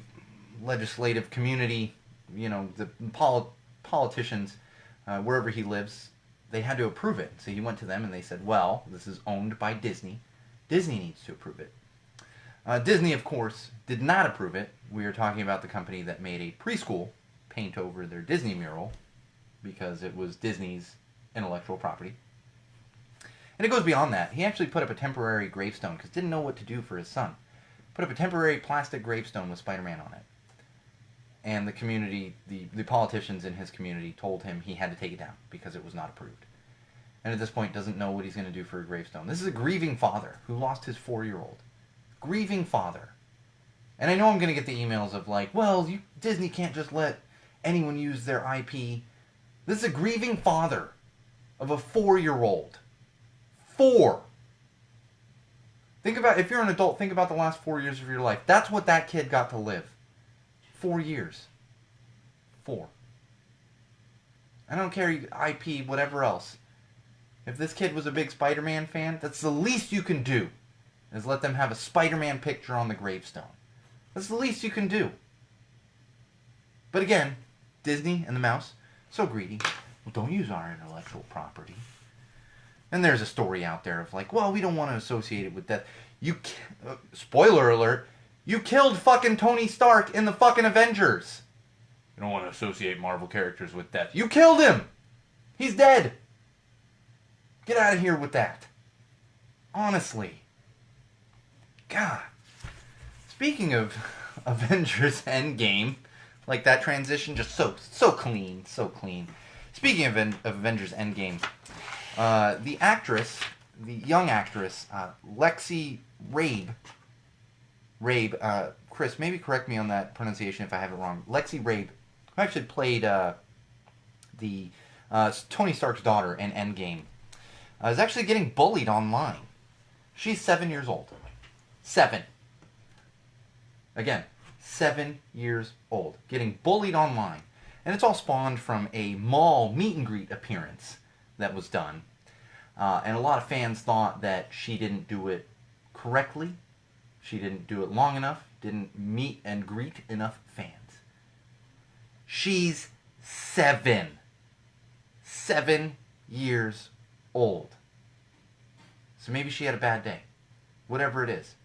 legislative community, the politicians, wherever he lives, they had to approve it. So he went to them and they said, well, this is owned by Disney. Disney needs to approve it. Disney, of course, did not approve it. We are talking about the company that made a preschool paint over their Disney mural because it was Disney's intellectual property. And it goes beyond that. He actually put up a temporary gravestone because didn't know what to do for his son. Put up a temporary plastic gravestone with Spider-Man on it. And the community, the politicians in his community told him he had to take it down because it was not approved. And at this point doesn't know what he's going to do for a gravestone. This is a grieving father who lost his 4-year-old. Grieving father. And I know I'm going to get the emails of like, well, Disney can't just let anyone use their IP. This is a grieving father of a 4-year-old. 4. Think about, if you're an adult, think about the last 4 years of your life. That's what that kid got to live. 4 years. 4. I don't care IP, whatever else. If this kid was a big Spider-Man fan, that's the least you can do, is let them have a Spider-Man picture on the gravestone. That's the least you can do. But again, Disney and the mouse, so greedy. Well, don't use our intellectual property. And there's a story out there of like, well, we don't want to associate it with death. Spoiler alert, you killed fucking Tony Stark in the fucking Avengers. You don't want to associate Marvel characters with death. You killed him! He's dead! Get out of here with that. Honestly. God. Speaking of Avengers Endgame, like that transition, just so clean, so clean. Speaking of Avengers Endgame, the young actress, Lexi Rabe, Chris, maybe correct me on that pronunciation if I have it wrong. Lexi Rabe, who actually played Tony Stark's daughter in Endgame, is actually getting bullied online. She's 7 years old. 7. Again, 7 years old. Getting bullied online. And it's all spawned from a mall meet and greet appearance that was done. And a lot of fans thought that she didn't do it correctly. She didn't do it long enough. Didn't meet and greet enough fans. She's 7. 7 years old. So maybe she had a bad day. Whatever it is.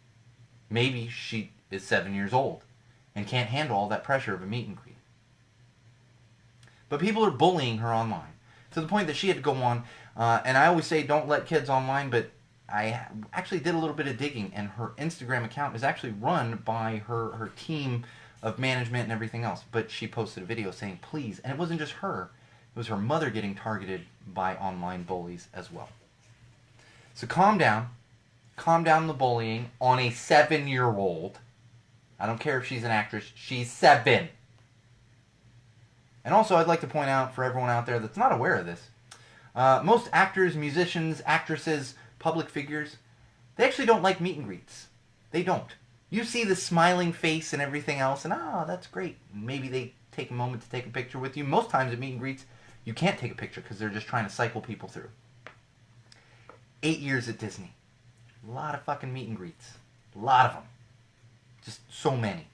Maybe she is 7 years old and can't handle all that pressure of a meet and greet. But people are bullying her online to the point that she had to go on, and I always say don't let kids online, but I actually did a little bit of digging, and her Instagram account is actually run by her team of management and everything else. But she posted a video saying, please, and it wasn't just her, It was her mother getting targeted by online bullies as well. So calm down. Calm down the bullying on a 7-year-old. I don't care if she's an actress. She's 7. And also, I'd like to point out for everyone out there that's not aware of this, most actors, musicians, actresses, public figures, they actually don't like meet and greets. They don't. You see the smiling face and everything else, and that's great. Maybe they take a moment to take a picture with you. Most times at meet and greets, you can't take a picture because they're just trying to cycle people through. 8 years at Disney. A lot of fucking meet and greets. A lot of them. Just so many.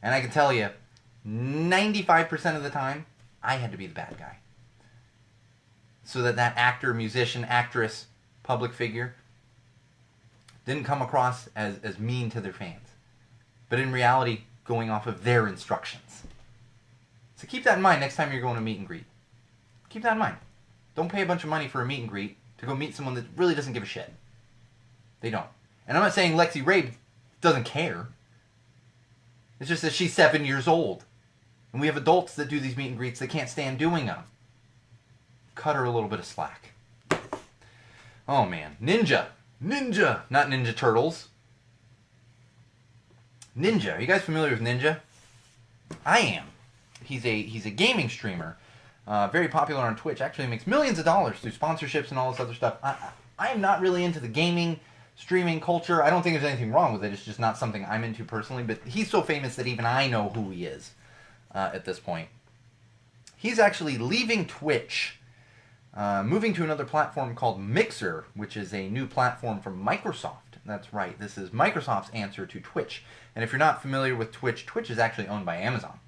And I can tell you, 95% of the time, I had to be the bad guy. So that actor, musician, actress, public figure didn't come across as mean to their fans. But in reality, going off of their instructions. So keep that in mind next time you're going to meet and greet. Keep that in mind. Don't pay a bunch of money for a meet and greet to go meet someone that really doesn't give a shit. They don't. And I'm not saying Lexi Rabe doesn't care. It's just that she's 7 years old. And we have adults that do these meet and greets that can't stand doing them. Cut her a little bit of slack. Oh man. Ninja. Not Ninja Turtles. Ninja. Are you guys familiar with Ninja? I am. He's a gaming streamer. Very popular on Twitch. Actually makes millions of dollars through sponsorships and all this other stuff. I am not really into the gaming streaming culture. I don't think there's anything wrong with it. It's just not something I'm into personally. But he's so famous that even I know who he is at this point. He's actually leaving Twitch, moving to another platform called Mixer, which is a new platform from Microsoft. That's right. This is Microsoft's answer to Twitch. And if you're not familiar with Twitch, Twitch is actually owned by Amazon.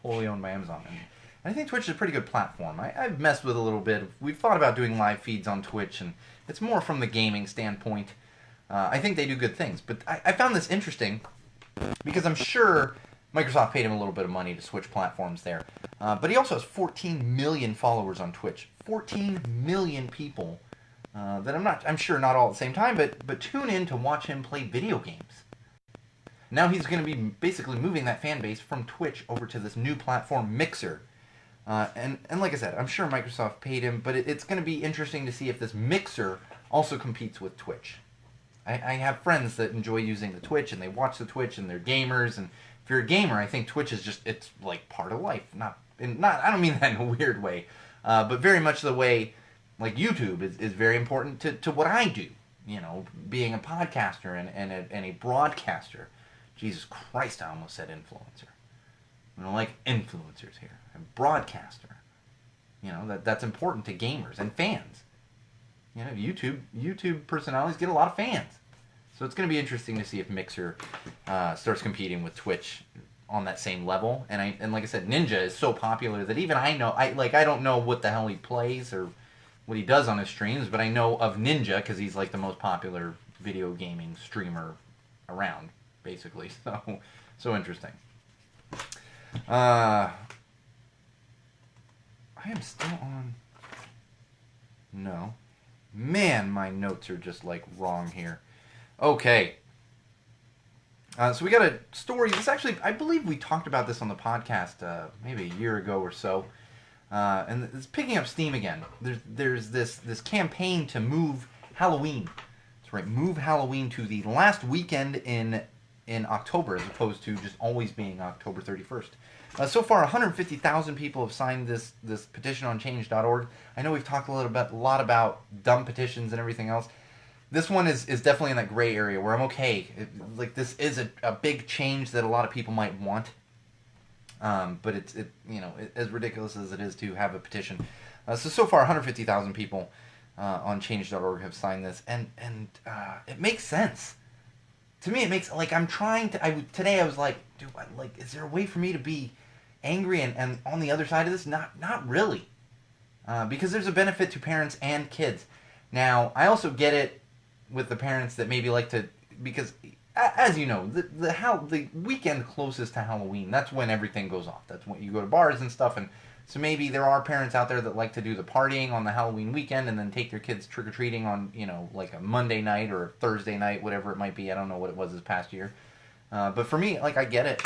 Totally owned by Amazon. And I think Twitch is a pretty good platform. I've messed with it a little bit. We've thought about doing live feeds on Twitch, and it's more from the gaming standpoint. I think they do good things. But I found this interesting because I'm sure Microsoft paid him a little bit of money to switch platforms there. But he also has 14 million followers on Twitch. 14 million people that I'm sure not all at the same time, but tune in to watch him play video games. Now he's going to be basically moving that fan base from Twitch over to this new platform, Mixer. And like I said, I'm sure Microsoft paid him, but it's going to be interesting to see if this Mixer also competes with Twitch. I have friends that enjoy using the Twitch, and they watch the Twitch, and they're gamers, and if you're a gamer, I think Twitch is just, it's like part of life. Not I don't mean that in a weird way, but very much the way, like YouTube is very important to what I do. You know, being a podcaster and a broadcaster. Jesus Christ, I almost said influencer. I don't like influencers here. I'm a broadcaster. You know, that's important to gamers and fans. You know, YouTube personalities get a lot of fans. So it's going to be interesting to see if Mixer starts competing with Twitch on that same level. And like I said, Ninja is so popular that even I don't know what the hell he plays or what he does on his streams, but I know of Ninja because he's like the most popular video gaming streamer around, basically. So interesting. I am still on. No. Man, my notes are just like wrong here. Okay. So we got a story. This actually, I believe we talked about this on the podcast maybe a year ago or so. And it's picking up steam again. There's this campaign to move Halloween. That's right, move Halloween to the last weekend in October as opposed to just always being October 31st. So far, 150,000 people have signed this petition on change.org. I know we've talked a lot about dumb petitions and everything else. This one is definitely in that gray area where I'm okay. This is a big change that a lot of people might want. But it's as ridiculous as it is to have a petition. So far, 150,000 people on change.org have signed this, and it makes sense. To me, it makes, I'm trying to, today I was like, dude, is there a way for me to be angry and on the other side of this? Not really. Because there's a benefit to parents and kids. Now, I also get it with the parents that maybe like to, because, as you know, the weekend closest to Halloween, that's when everything goes off. That's when you go to bars and stuff, and so maybe there are parents out there that like to do the partying on the Halloween weekend and then take their kids trick-or-treating on, like a Monday night or a Thursday night, whatever it might be. I don't know what it was this past year. But for me, I get it.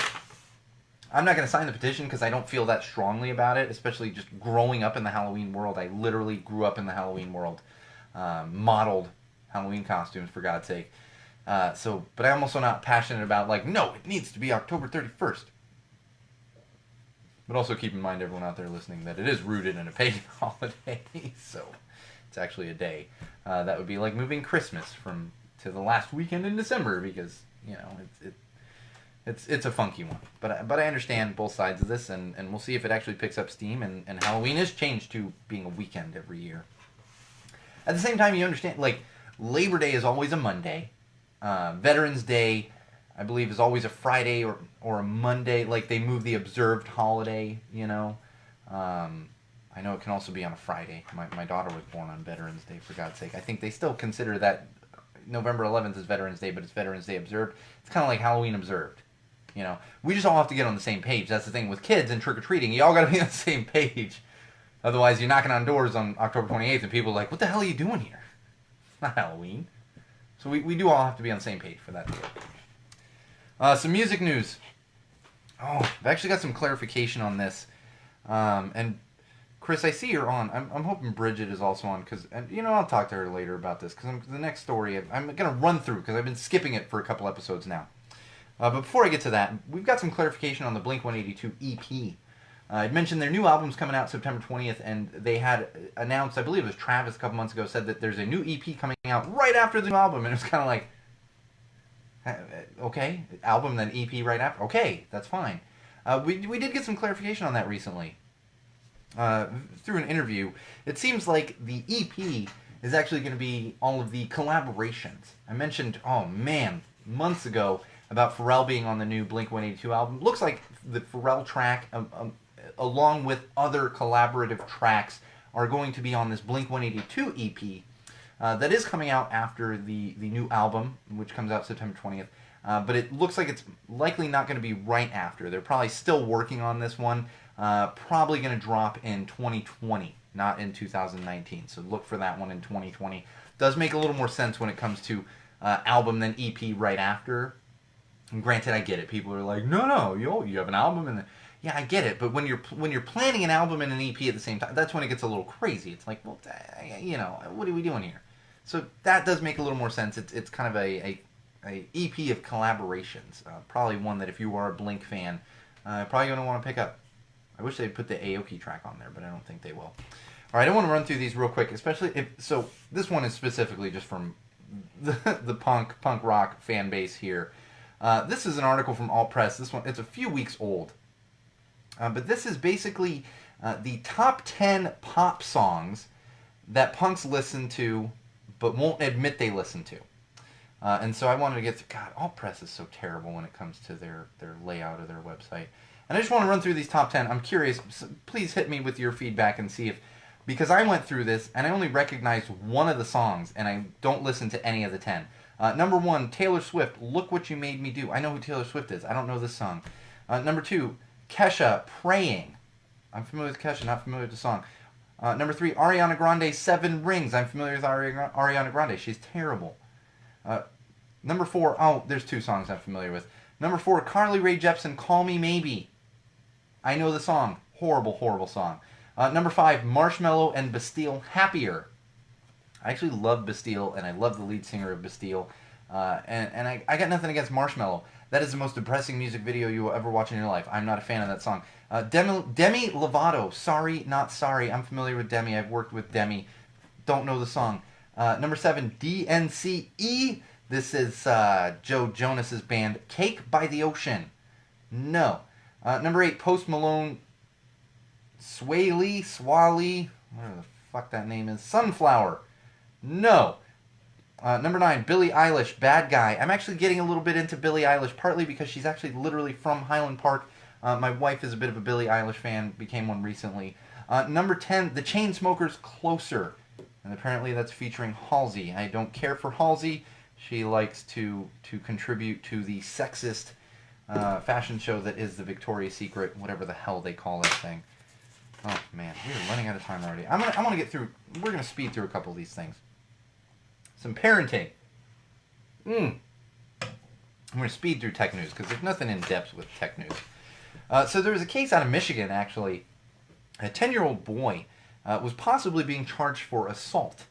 I'm not going to sign the petition because I don't feel that strongly about it, especially just growing up in the Halloween world. I literally grew up in the Halloween world, modeled Halloween costumes, for God's sake. But I'm also not passionate about, like, no, it needs to be October 31st. But also keep in mind, everyone out there listening, that it is rooted in a pagan holiday, so it's actually a day. That would be like moving Christmas to the last weekend in December, because, you know, it's a funky one. But I understand both sides of this, and we'll see if it actually picks up steam, and Halloween is changed to being a weekend every year. At the same time, you understand, like, Labor Day is always a Monday. Veterans Day, I believe, is always a Friday or a Monday. Like, they move the observed holiday, you know. I know it can also be on a Friday. My daughter was born on Veterans Day, for God's sake. I think they still consider that November 11th is Veterans Day, but it's Veterans Day observed. It's kind of like Halloween observed. You know, we just all have to get on the same page. That's the thing with kids and trick-or-treating. You all got to be on the same page. Otherwise, you're knocking on doors on October 28th, and people are like, what the hell are you doing here? It's not Halloween. So we do all have to be on the same page for that deal. Some music news. Oh, I've actually got some clarification on this. And Chris, I see you're on. I'm hoping Bridget is also on, and you know, I'll talk to her later about this, because the next story I'm going to run through, because I've been skipping it for a couple episodes now. But before I get to that, we've got some clarification on the Blink-182 EP. I'd mentioned their new album's coming out September 20th, and they had announced, I believe it was Travis a couple months ago, said that there's a new EP coming out right after the new album, and it was kind of like, okay, album then EP right after, okay, that's fine. We did get some clarification on that recently. Through an interview, it seems like the EP is actually going to be all of the collaborations. I mentioned, oh man, months ago, about Pharrell being on the new Blink-182 album. Looks like the Pharrell track, along with other collaborative tracks, are going to be on this Blink-182 EP that is coming out after the new album, which comes out September 20th. But it looks like it's likely not going to be right after. They're probably still working on this one. Probably going to drop in 2020, not in 2019. So look for that one in 2020. Does make a little more sense when it comes to album than EP right after. And granted, I get it. People are like, no, you have an album, and yeah, I get it. But when you're planning an album and an EP at the same time, that's when it gets a little crazy. It's like, well, you know, what are we doing here? So that does make a little more sense. It's kind of a EP of collaborations. Probably one that if you are a Blink fan, probably going to want to pick up. I wish they'd put the Aoki track on there, but I don't think they will. All right, I want to run through these real quick, especially so this one is specifically just from the punk rock fan base here. This is an article from Alt Press. This one, it's a few weeks old. But this is basically the top 10 pop songs that punks listen to but won't admit they listen to. And so I wanted to get to, God, Alt Press is so terrible when it comes to their layout of their website. And I just want to run through these top 10. I'm curious, so please hit me with your feedback and see if, because I went through this and I only recognized one of the songs and I don't listen to any of the 10. Number 1, Taylor Swift, Look What You Made Me Do. I know who Taylor Swift is. I don't know this song. Number 2, Kesha, Praying. I'm familiar with Kesha, not familiar with the song. Number 3, Ariana Grande, Seven Rings. I'm familiar with Ariana Grande. She's terrible. Number 4, oh, there's 2 songs I'm familiar with. Number 4, Carly Rae Jepsen, Call Me Maybe. I know the song. Horrible, horrible song. Number 5, Marshmello and Bastille, Happier. I actually love Bastille, and I love the lead singer of Bastille. And I got nothing against Marshmello. That is the most depressing music video you will ever watch in your life. I'm not a fan of that song. Demi Lovato, Sorry Not Sorry. I'm familiar with Demi. I've worked with Demi. Don't know the song. Number 7, DNCE. This is Joe Jonas's band, Cake by the Ocean. No. Number 8, Post Malone, Swaley, whatever the fuck that name is, Sunflower. No. Number 9, Billie Eilish, Bad Guy. I'm actually getting a little bit into Billie Eilish, partly because she's actually literally from Highland Park. My wife is a bit of a Billie Eilish fan, became one recently. Number 10, The Chainsmokers, Closer. And apparently that's featuring Halsey. I don't care for Halsey. She likes to contribute to the sexist fashion show that is the Victoria's Secret, whatever the hell they call that thing. Oh man, we're running out of time already. I want to get through. We're gonna speed through a couple of these things. Some parenting. I'm gonna speed through tech news because there's nothing in depth with tech news. So there was a case out of Michigan, actually. A 10-year-old boy was possibly being charged for assault.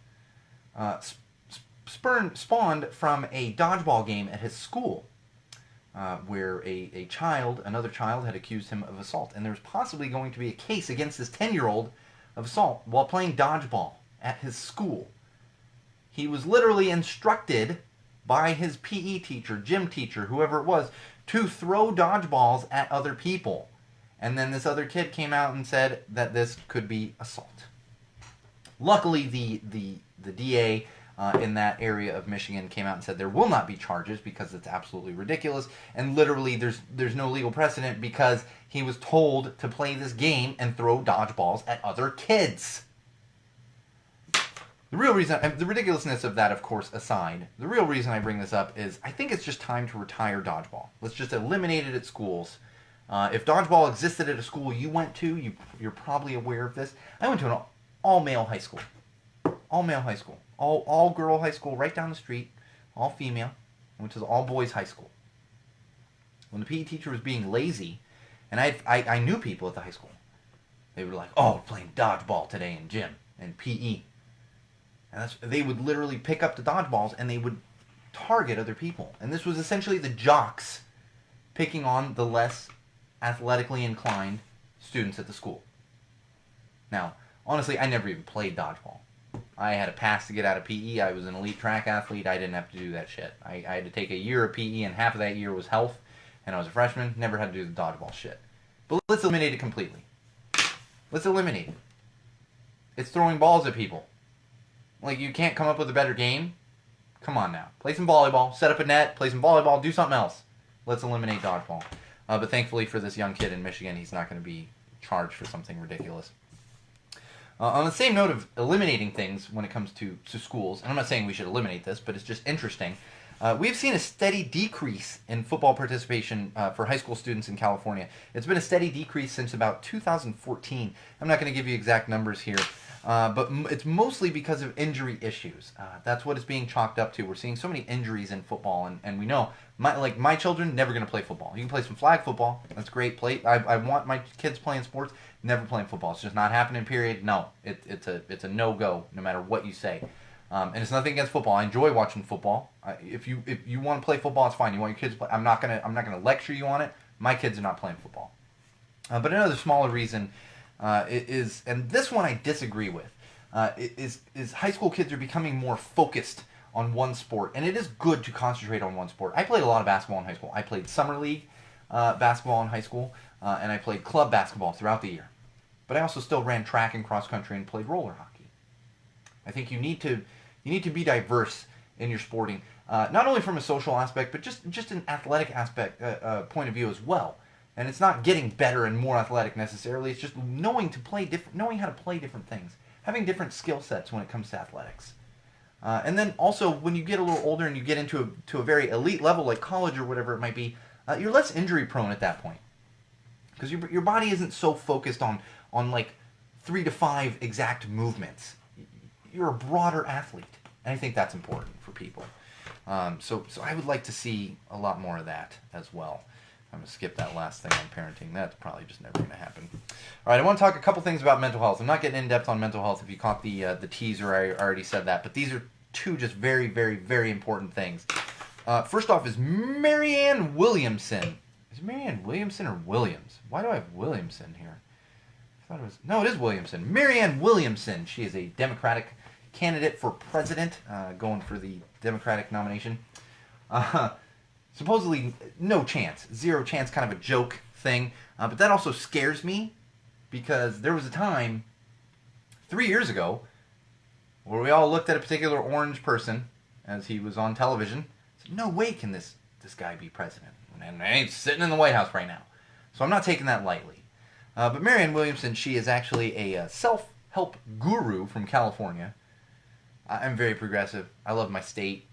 Spawned from a dodgeball game at his school, where another child had accused him of assault. And there's possibly going to be a case against this 10-year-old of assault while playing dodgeball at his school. He was literally instructed by his PE teacher, gym teacher, whoever it was, to throw dodgeballs at other people. And then this other kid came out and said that this could be assault. Luckily, the DA in that area of Michigan came out and said there will not be charges because it's absolutely ridiculous. And literally, there's no legal precedent because he was told to play this game and throw dodgeballs at other kids. The real reason, the ridiculousness of that, of course, aside, the real reason I bring this up is I think it's just time to retire dodgeball. Let's just eliminate it at schools. If dodgeball existed at a school you went to, you're probably aware of this. I went to an all-male high school. All-male high school. All-girl high school right down the street. All-female. I went to the all-boys high school. When the PE teacher was being lazy, and I knew people at the high school, they were like, oh, we're playing dodgeball today in gym and PE. And they would literally pick up the dodgeballs and they would target other people. And this was essentially the jocks picking on the less athletically inclined students at the school. Now, honestly, I never even played dodgeball. I had a pass to get out of PE. I was an elite track athlete. I didn't have to do that shit. I had to take a year of PE, and half of that year was health. And I was a freshman. Never had to do the dodgeball shit. But let's eliminate it completely. Let's eliminate it. It's throwing balls at people. Like, you can't come up with a better game? Come on now. Play some volleyball. Set up a net. Play some volleyball. Do something else. Let's eliminate dodgeball. But thankfully for this young kid in Michigan, he's not going to be charged for something ridiculous. On the same note of eliminating things when it comes to schools, and I'm not saying we should eliminate this, but it's just interesting, we've seen a steady decrease in football participation for high school students in California. It's been a steady decrease since about 2014. I'm not going to give you exact numbers here, but it's mostly because of injury issues. That's what it's being chalked up to. We're seeing so many injuries in football, and we know, my children never going to play football. You can play some flag football. That's great. I want my kids playing sports. Never playing football. It's just not happening, period. No, it's a no-go, no matter what you say. And it's nothing against football. I enjoy watching football. If you want to play football, it's fine. You want your kids to play. I'm not gonna lecture you on it. My kids are not playing football. But another smaller reason is, and this one I disagree with, is high school kids are becoming more focused on one sport, and it is good to concentrate on one sport. I played a lot of basketball in high school. I played summer league basketball in high school, and I played club basketball throughout the year. But I also still ran track and cross country and played roller hockey. I think you need to be diverse in your sporting, not only from a social aspect, but just an athletic aspect point of view as well. And it's not getting better and more athletic necessarily. It's just knowing how to play different things, having different skill sets when it comes to athletics. And then also when you get a little older and you get into a very elite level like college or whatever it might be, you're less injury prone at that point. Because your body isn't so focused on like 3 to 5 exact movements. You're a broader athlete. And I think that's important for people. So I would like to see a lot more of that as well. I'm going to skip that last thing on parenting. That's probably just never going to happen. All right, I want to talk a couple things about mental health. I'm not getting in-depth on mental health. If you caught the teaser, I already said that. But these are two just very, very, very important things. First off is Marianne Williamson. Is it Marianne Williamson or Williams? Why do I have Williamson here? I thought it was... No, it is Williamson. Marianne Williamson. She is a Democratic candidate for president, going for the Democratic nomination. Supposedly, no chance. 0 chance, kind of a joke thing. But that also scares me, because there was a time, 3 years ago, where we all looked at a particular orange person as he was on television. Said, no way can this guy be president. And he's sitting in the White House right now. So I'm not taking that lightly. But Marianne Williamson, she is actually a self-help guru from California. I'm very progressive. I love my state.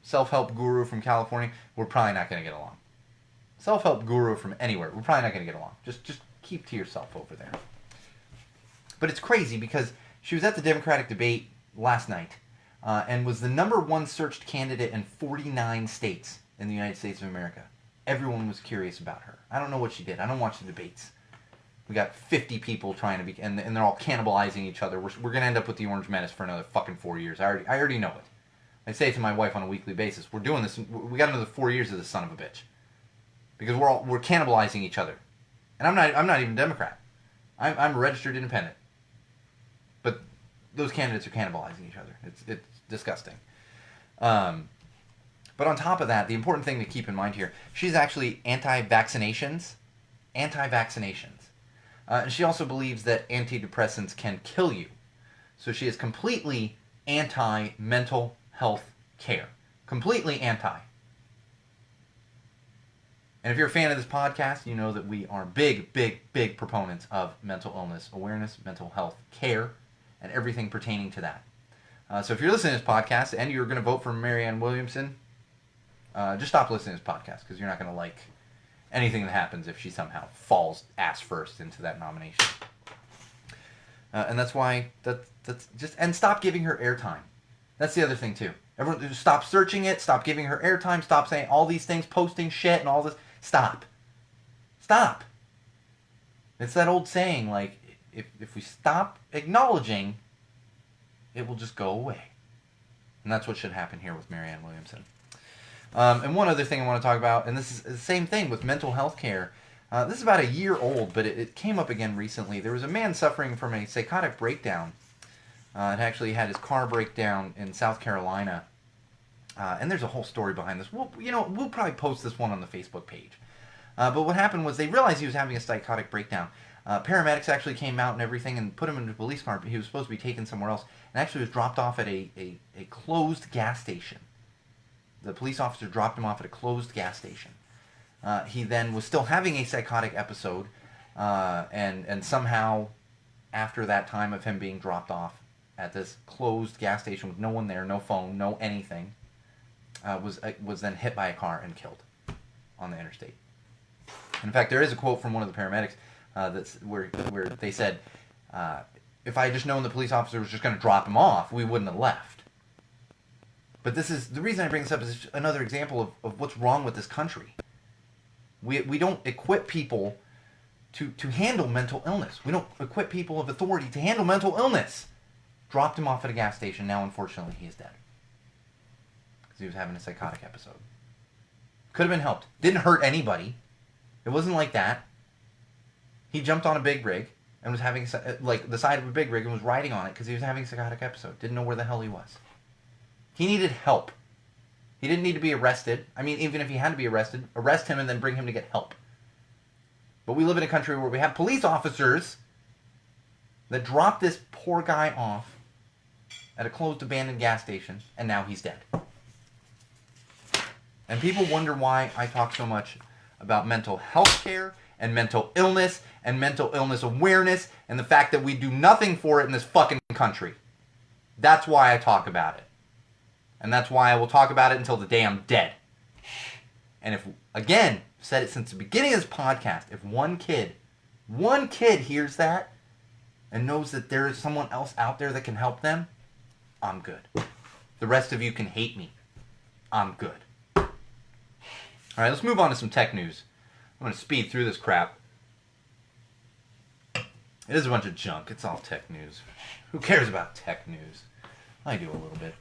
Self-help guru from California, we're probably not going to get along. Self-help guru from anywhere, we're probably not going to get along. Just keep to yourself over there. But it's crazy because she was at the Democratic debate last night and was the #1 searched candidate in 49 states in the United States of America. everyone was curious about her. I don't know what she did. I don't watch the debates. We got 50 people trying to be, and they're all cannibalizing each other. We're going to end up with the Orange Menace for another fucking 4 years. I already know it. I say it to my wife on a weekly basis. We're doing this. We got another 4 years of this son of a bitch, because we're cannibalizing each other. And I'm not even a Democrat. I'm a registered independent. But those candidates are cannibalizing each other. It's disgusting. But on top of that, the important thing to keep in mind here, she's actually anti-vaccinations. And she also believes that antidepressants can kill you. So she is completely anti-mental health care. Completely anti. And if you're a fan of this podcast, you know that we are big proponents of mental illness awareness, mental health care, and everything pertaining to that. So if you're listening to this podcast and you're going to vote for Marianne Williamson, just stop listening to this podcast, because you're not going to like anything that happens if she somehow falls ass first into that nomination. And that's why that's just, and stop giving her airtime. That's the other thing too. Everyone, stop searching it. Stop giving her airtime. Stop saying all these things, posting shit and all this. Stop. It's that old saying, like, if we stop acknowledging, it will just go away. And that's what should happen here with Marianne Williamson. And one other thing I want to talk about, and this is the same thing with mental health care. This is about a year old, but it came up again recently. There was a man suffering from a psychotic breakdown. It actually had his car break down in South Carolina. And there's a whole story behind this. We'll probably post this one on the Facebook page. But what happened was they realized he was having a psychotic breakdown. Paramedics actually came out and everything and put him in a police car, but he was supposed to be taken somewhere else. And actually was dropped off at a closed gas station. The police officer dropped him off at a closed gas station. He then was still having a psychotic episode, and somehow, after that time of him being dropped off at this closed gas station with no one there, no phone, no anything, was then hit by a car and killed on the interstate. In fact, there is a quote from one of the paramedics that's where they said, "If I had just known the police officer was just going to drop him off, we wouldn't have left." But this is the reason I bring this up is another example of what's wrong with this country. We don't equip people to handle mental illness. We don't equip people of authority to handle mental illness. Dropped him off at a gas station. Now, unfortunately, he is dead. Because he was having a psychotic episode. Could have been helped. Didn't hurt anybody. It wasn't like that. He jumped on a big rig and was having, like, the side of a big rig and was riding on it because he was having a psychotic episode. Didn't know where the hell he was. He needed help. He didn't need to be arrested. I mean, even if he had to be arrested, arrest him and then bring him to get help. But we live in a country where we have police officers that dropped this poor guy off at a closed abandoned gas station, and now he's dead. And people wonder why I talk so much about mental health care and mental illness awareness and the fact that we do nothing for it in this fucking country. That's why I talk about it. And that's why I will talk about it until the day I'm dead. And if, again, I've said it since the beginning of this podcast, if one kid hears that and knows that there is someone else out there that can help them, I'm good. The rest of you can hate me. I'm good. All right, let's move on to some tech news. I'm going to speed through this crap. It is a bunch of junk. It's all tech news. Who cares about tech news? I do a little bit.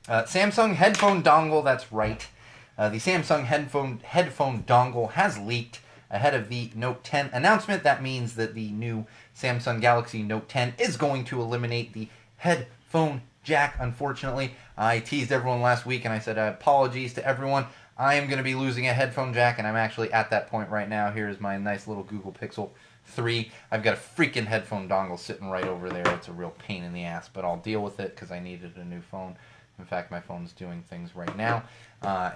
Samsung headphone dongle, that's right. The Samsung headphone dongle has leaked ahead of the Note 10 announcement. That means that the new Samsung Galaxy Note 10 is going to eliminate the headphone jack, unfortunately. I teased everyone last week and I said apologies to everyone. I am going to be losing a headphone jack, and I'm actually at that point right now. Here's my nice little Google Pixel 3. I've got a freaking headphone dongle sitting right over there. It's a real pain in the ass, but I'll deal with it because I needed a new phone. In fact, my phone's doing things right now, but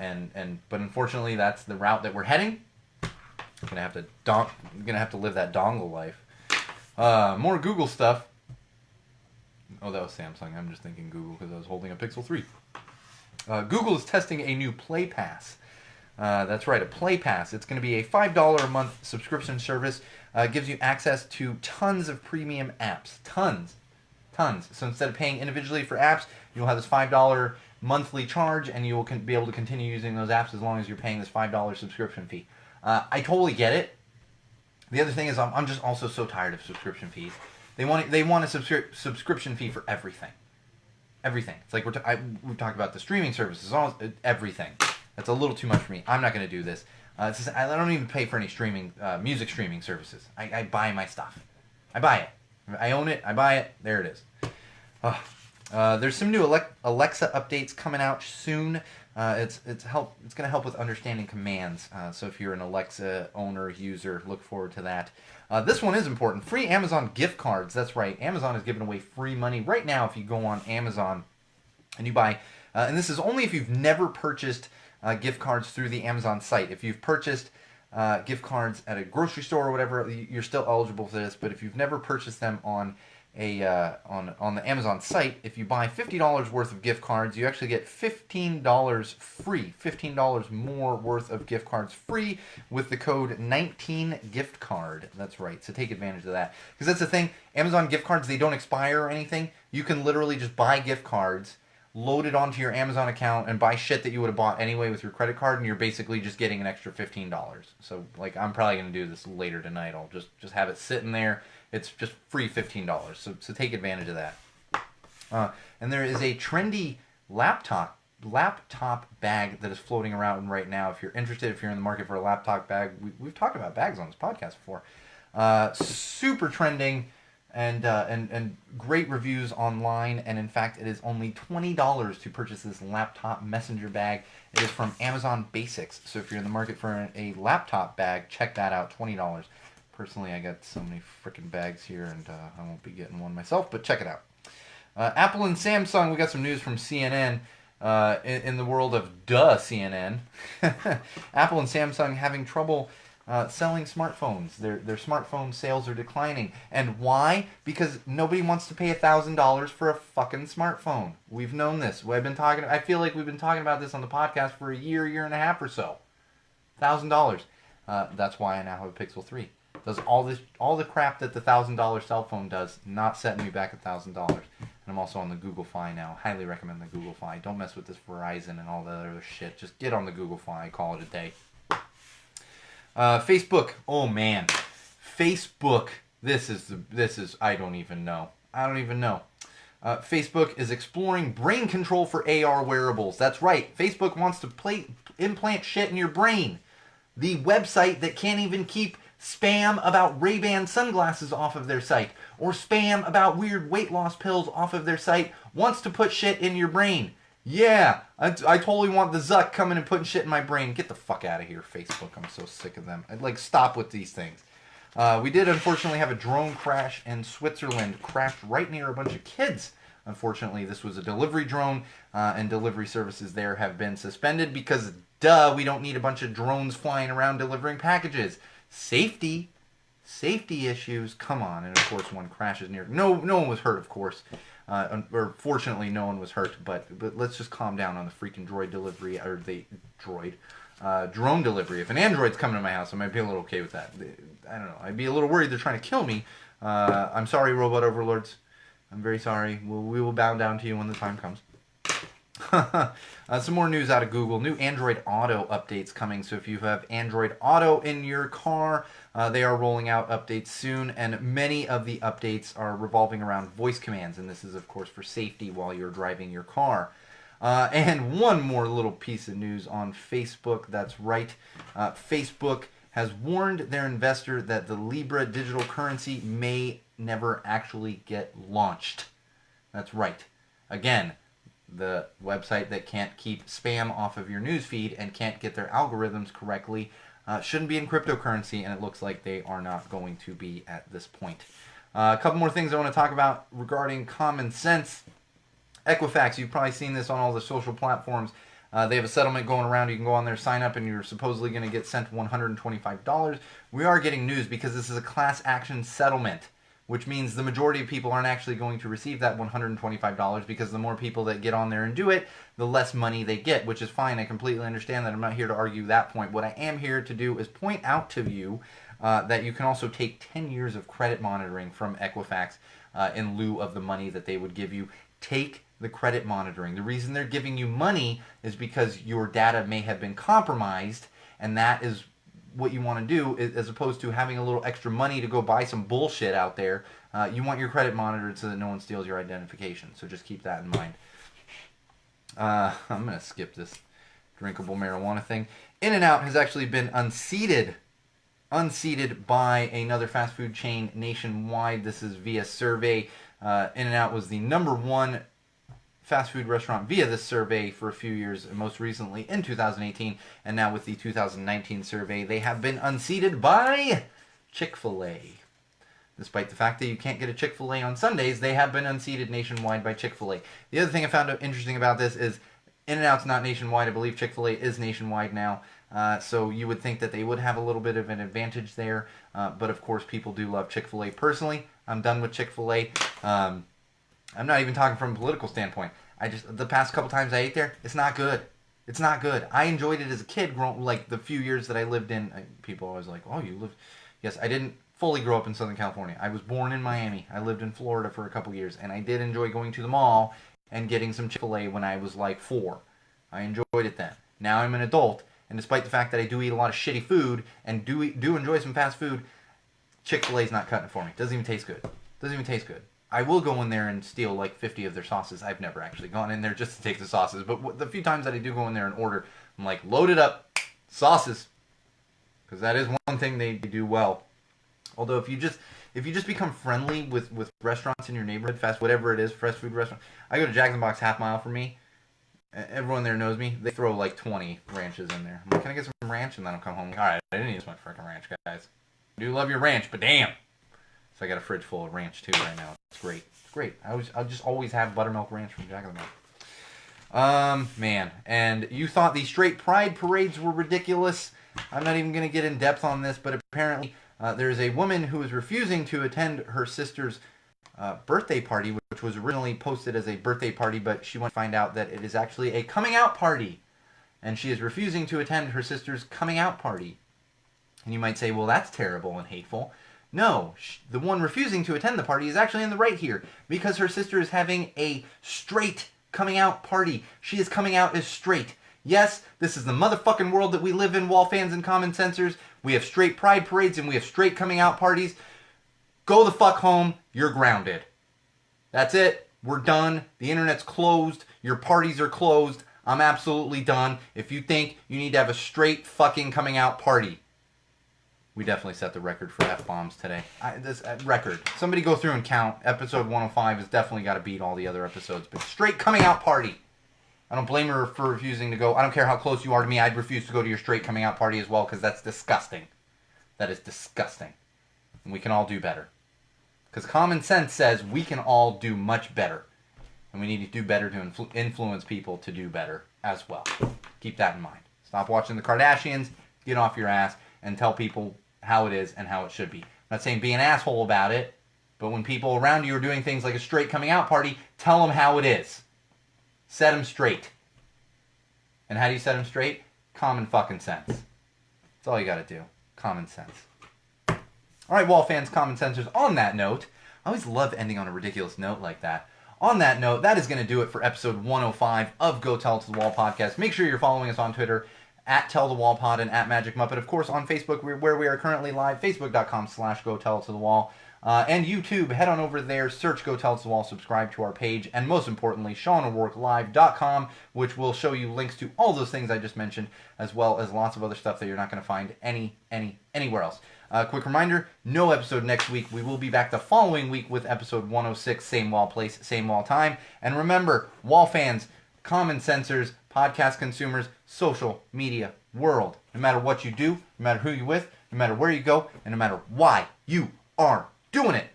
unfortunately, that's the route that we're heading. I'm gonna have to live that dongle life. More Google stuff. Oh, that was Samsung. I'm just thinking Google because I was holding a Pixel 3. Google is testing a new Play Pass. That's right, a Play Pass. It's going to be a $5 a month subscription service. Gives you access to tons of premium apps. Tons. So instead of paying individually for apps, you'll have this $5 monthly charge, and you will be able to continue using those apps as long as you're paying this $5 subscription fee. I totally get it. The other thing is I'm just also so tired of subscription fees. They want a subscription fee for everything. Everything. It's like we've talked about the streaming services, everything. That's a little too much for me. I'm not going to do this. It's just, I don't even pay for any music streaming services. I buy my stuff. I buy it. I own it. I buy it. There it is. There's some new Alexa updates coming out soon. It's going to help with understanding commands. So if you're an Alexa owner, user, look forward to that. This one is important. Free Amazon gift cards. That's right. Amazon is giving away free money right now if you go on Amazon and you buy. And this is only if you've never purchased gift cards through the Amazon site. If you've purchased gift cards at a grocery store or whatever, you're still eligible for this. But if you've never purchased them on on the Amazon site, if you buy $50 worth of gift cards, you actually get $15 free, $15 more worth of gift cards free with the code 19giftcard. That's right. So take advantage of that, because that's the thing. Amazon gift cards, they don't expire or anything. You can literally just buy gift cards, load it onto your Amazon account, and buy shit that you would have bought anyway with your credit card, and you're basically just getting an extra $15. So like, I'm probably going to do this later tonight. I'll just have it sitting there. It's just free $15. So take advantage of that. And there is a trendy laptop bag that is floating around right now. If you're interested, if you're in the market for a laptop bag, we've talked about bags on this podcast before. Super trending and great reviews online. And in fact, it is only $20 to purchase this laptop messenger bag. It is from Amazon Basics. So if you're in the market for a laptop bag, check that out. $20. Personally, I got so many freaking bags here, and I won't be getting one myself, but check it out. Apple and Samsung, we got some news from CNN. In the world of CNN, Apple and Samsung having trouble selling smartphones. Their smartphone sales are declining. And why? Because nobody wants to pay $1,000 for a fucking smartphone. We've known this. I feel like we've been talking about this on the podcast for a year and a half or so. $1,000. That's why I now have a Pixel 3. Does all the crap that the $1,000 cell phone does, not setting me back $1,000. And I'm also on the Google Fi now. Highly recommend the Google Fi. Don't mess with this Verizon and all that other shit. Just get on the Google Fi. Call it a day. Facebook. Oh man, Facebook. This is. I don't even know. Facebook is exploring brain control for AR wearables. That's right. Facebook wants to implant shit in your brain. The website that can't even keep spam about Ray-Ban sunglasses off of their site, or spam about weird weight loss pills off of their site, wants to put shit in your brain. Yeah, I totally want the Zuck coming and putting shit in my brain. Get the fuck out of here, Facebook. I'm so sick of them. I'd stop with these things. We did unfortunately have a drone crash in Switzerland. Crashed right near a bunch of kids. Unfortunately, this was a delivery drone, and delivery services there have been suspended because, duh, we don't need a bunch of drones flying around delivering packages. Safety issues, come on. And of course, one crashes near. No one was hurt, of course, or fortunately, no one was hurt. But let's just calm down on the freaking drone delivery. If an android's coming to my house, I might be a little okay with that. I don't know. I'd be a little worried they're trying to kill me. I'm sorry, robot overlords. I'm very sorry. We will bow down to you when the time comes. Some more news out of Google. New Android Auto updates coming. So if you have Android Auto in your car, they are rolling out updates soon, and many of the updates are revolving around voice commands, and this is of course for safety while you're driving your car. And one more little piece of news on Facebook. That's right. Facebook has warned their investor that the Libra digital currency may never actually get launched. That's right. Again, the website that can't keep spam off of your newsfeed and can't get their algorithms correctly shouldn't be in cryptocurrency, and it looks like they are not going to be at this point. A couple more things I want to talk about regarding common sense. Equifax, you've probably seen this on all the social platforms. They have a settlement going around. You can go on there, sign up, and you're supposedly going to get sent $125. We are getting news because this is a class action settlement, which means the majority of people aren't actually going to receive that $125, because the more people that get on there and do it, the less money they get, which is fine. I completely understand that. I'm not here to argue that point. What I am here to do is point out to you that you can also take 10 years of credit monitoring from Equifax in lieu of the money that they would give you. take the credit monitoring. The reason they're giving you money is because your data may have been compromised, and that is what you want to do, as opposed to having a little extra money to go buy some bullshit out there. You want your credit monitored so that no one steals your identification. So just keep that in mind. I'm going to skip this drinkable marijuana thing. In-N-Out has actually been unseated by another fast food chain nationwide. This is via survey. In-N-Out was the #1 fast food restaurant via this survey for a few years, most recently in 2018, and now with the 2019 survey, they have been unseated by Chick-fil-A. Despite the fact that you can't get a Chick-fil-A on Sundays, they have been unseated nationwide by Chick-fil-A. The other thing I found interesting about this is In-N-Out's not nationwide. I believe Chick-fil-A is nationwide now. So you would think that they would have a little bit of an advantage there. But of course, people do love Chick-fil-A. Personally, I'm done with Chick-fil-A. I'm not even talking from a political standpoint. The past couple times I ate there, it's not good. It's not good. I enjoyed it as a kid, like the few years that I lived in. People always like, oh, you lived. Yes, I didn't fully grow up in Southern California. I was born in Miami. I lived in Florida for a couple years, and I did enjoy going to the mall and getting some Chick-fil-A when I was like 4. I enjoyed it then. Now I'm an adult, and despite the fact that I do eat a lot of shitty food and do enjoy some fast food, Chick-fil-A's not cutting it for me. Doesn't even taste good. Doesn't even taste good. I will go in there and steal like 50 of their sauces. I've never actually gone in there just to take the sauces, but the few times that I do go in there and order, I'm like, load it up, sauces, because that is one thing they do well. Although if you just become friendly with restaurants in your neighborhood, whatever it is, fast food restaurant. I go to Jack in the Box half mile from me. Everyone there knows me. They throw like 20 ranches in there. I'm like, can I get some ranch? And then I'll come home. All right, I didn't use my freaking ranch, guys. I do love your ranch, but damn. So I got a fridge full of ranch too right now. It's great. It's great. I'll just always have buttermilk ranch from Jack in the Box. Man. And you thought the straight pride parades were ridiculous. I'm not even going to get in depth on this, but apparently there's a woman who is refusing to attend her sister's birthday party, which was originally posted as a birthday party, but she wants to find out that it is actually a coming out party. And she is refusing to attend her sister's coming out party. And you might say, well, that's terrible and hateful. No, the one refusing to attend the party is actually in the right here, because her sister is having a straight coming out party. She is coming out as straight. Yes, this is the motherfucking world that we live in, wall fans and common sensors. We have straight pride parades and we have straight coming out parties. Go the fuck home. You're grounded. That's it. We're done. The internet's closed. Your parties are closed. I'm absolutely done. If you think you need to have a straight fucking coming out party. We definitely set the record for F-bombs today. This record. Somebody go through and count. Episode 105 has definitely got to beat all the other episodes. But straight coming out party. I don't blame her for refusing to go. I don't care how close you are to me. I'd refuse to go to your straight coming out party as well, because that's disgusting. That is disgusting. And we can all do better. Because common sense says we can all do much better. And we need to do better to influence people to do better as well. Keep that in mind. Stop watching the Kardashians. Get off your ass and tell people how it is and how it should be. I'm not saying be an asshole about it, but when people around you are doing things like a straight coming out party, tell them how it is. Set them straight. And how do you set them straight? Common fucking sense. That's all you gotta do. Common sense. Alright, wall fans, common sensors, on that note, I always love ending on a ridiculous note like that. On that note, that is going to do it for episode 105 of Go Tell It to the Wall podcast. Make sure you're following us on Twitter, at Tell the Wall Pod and at Magic Muppet. Of course, on Facebook, where we are currently live, facebook.com/Go Tell It to the Wall. And YouTube, head on over there, search Go Tell It to the Wall, subscribe to our page, and most importantly, SeanO'RourkeLive.com, which will show you links to all those things I just mentioned, as well as lots of other stuff that you're not going to find anywhere else. Quick reminder, no episode next week. We will be back the following week with episode 106, same wall place, same wall time. And remember, wall fans, common sensors, podcast consumers, social media world. No matter what you do, no matter who you're with, no matter where you go, and no matter why you are doing it,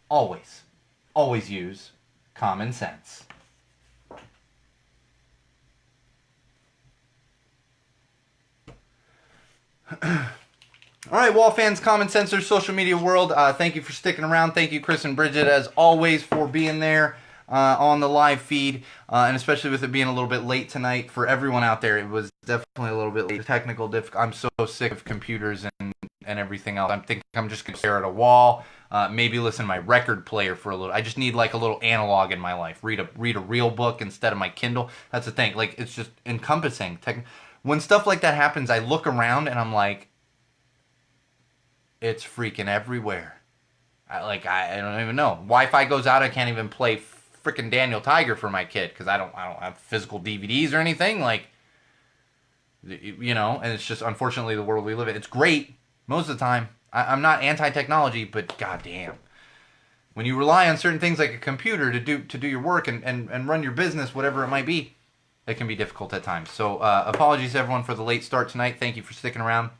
always use common sense. All right, wall fans, common sensors, social media world, thank you for sticking around. Thank you, Chris and Bridget, as always, for being there on the live feed, and especially with it being a little bit late tonight for everyone out there. It was definitely a little bit late. Technical I'm so sick of computers and and everything else. I'm thinking I'm just going to stare at a wall, maybe listen to my record player for a little. I just need like a little analog in my life. Read a real book instead of my Kindle. That's the thing. Like, it's just encompassing. When stuff like that happens, I look around and I'm like, it's freaking everywhere. I don't even know. Wi-Fi goes out. I can't even play freaking Daniel Tiger for my kid because I don't have physical DVDs or anything. Like, you know, and it's just unfortunately the world we live in. It's great most of the time. I'm not anti-technology, but goddamn, when you rely on certain things like a computer to do your work and run your business, whatever it might be, it can be difficult at times. So apologies everyone for the late start tonight. Thank you for sticking around.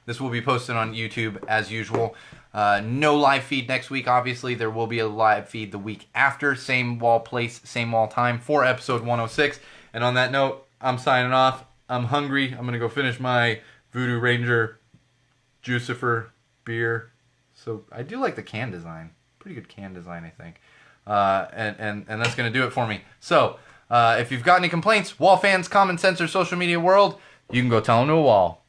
This will be posted on YouTube as usual. No live feed next week. Obviously, there will be a live feed the week after. Same wall place, same wall time for episode 106. And on that note, I'm signing off. I'm hungry. I'm going to go finish my Voodoo Ranger Jucifer beer. So I do like the can design. Pretty good can design, I think. And that's going to do it for me. So if you've got any complaints, wall fans, common sense, or social media world, you can go tell them to a wall.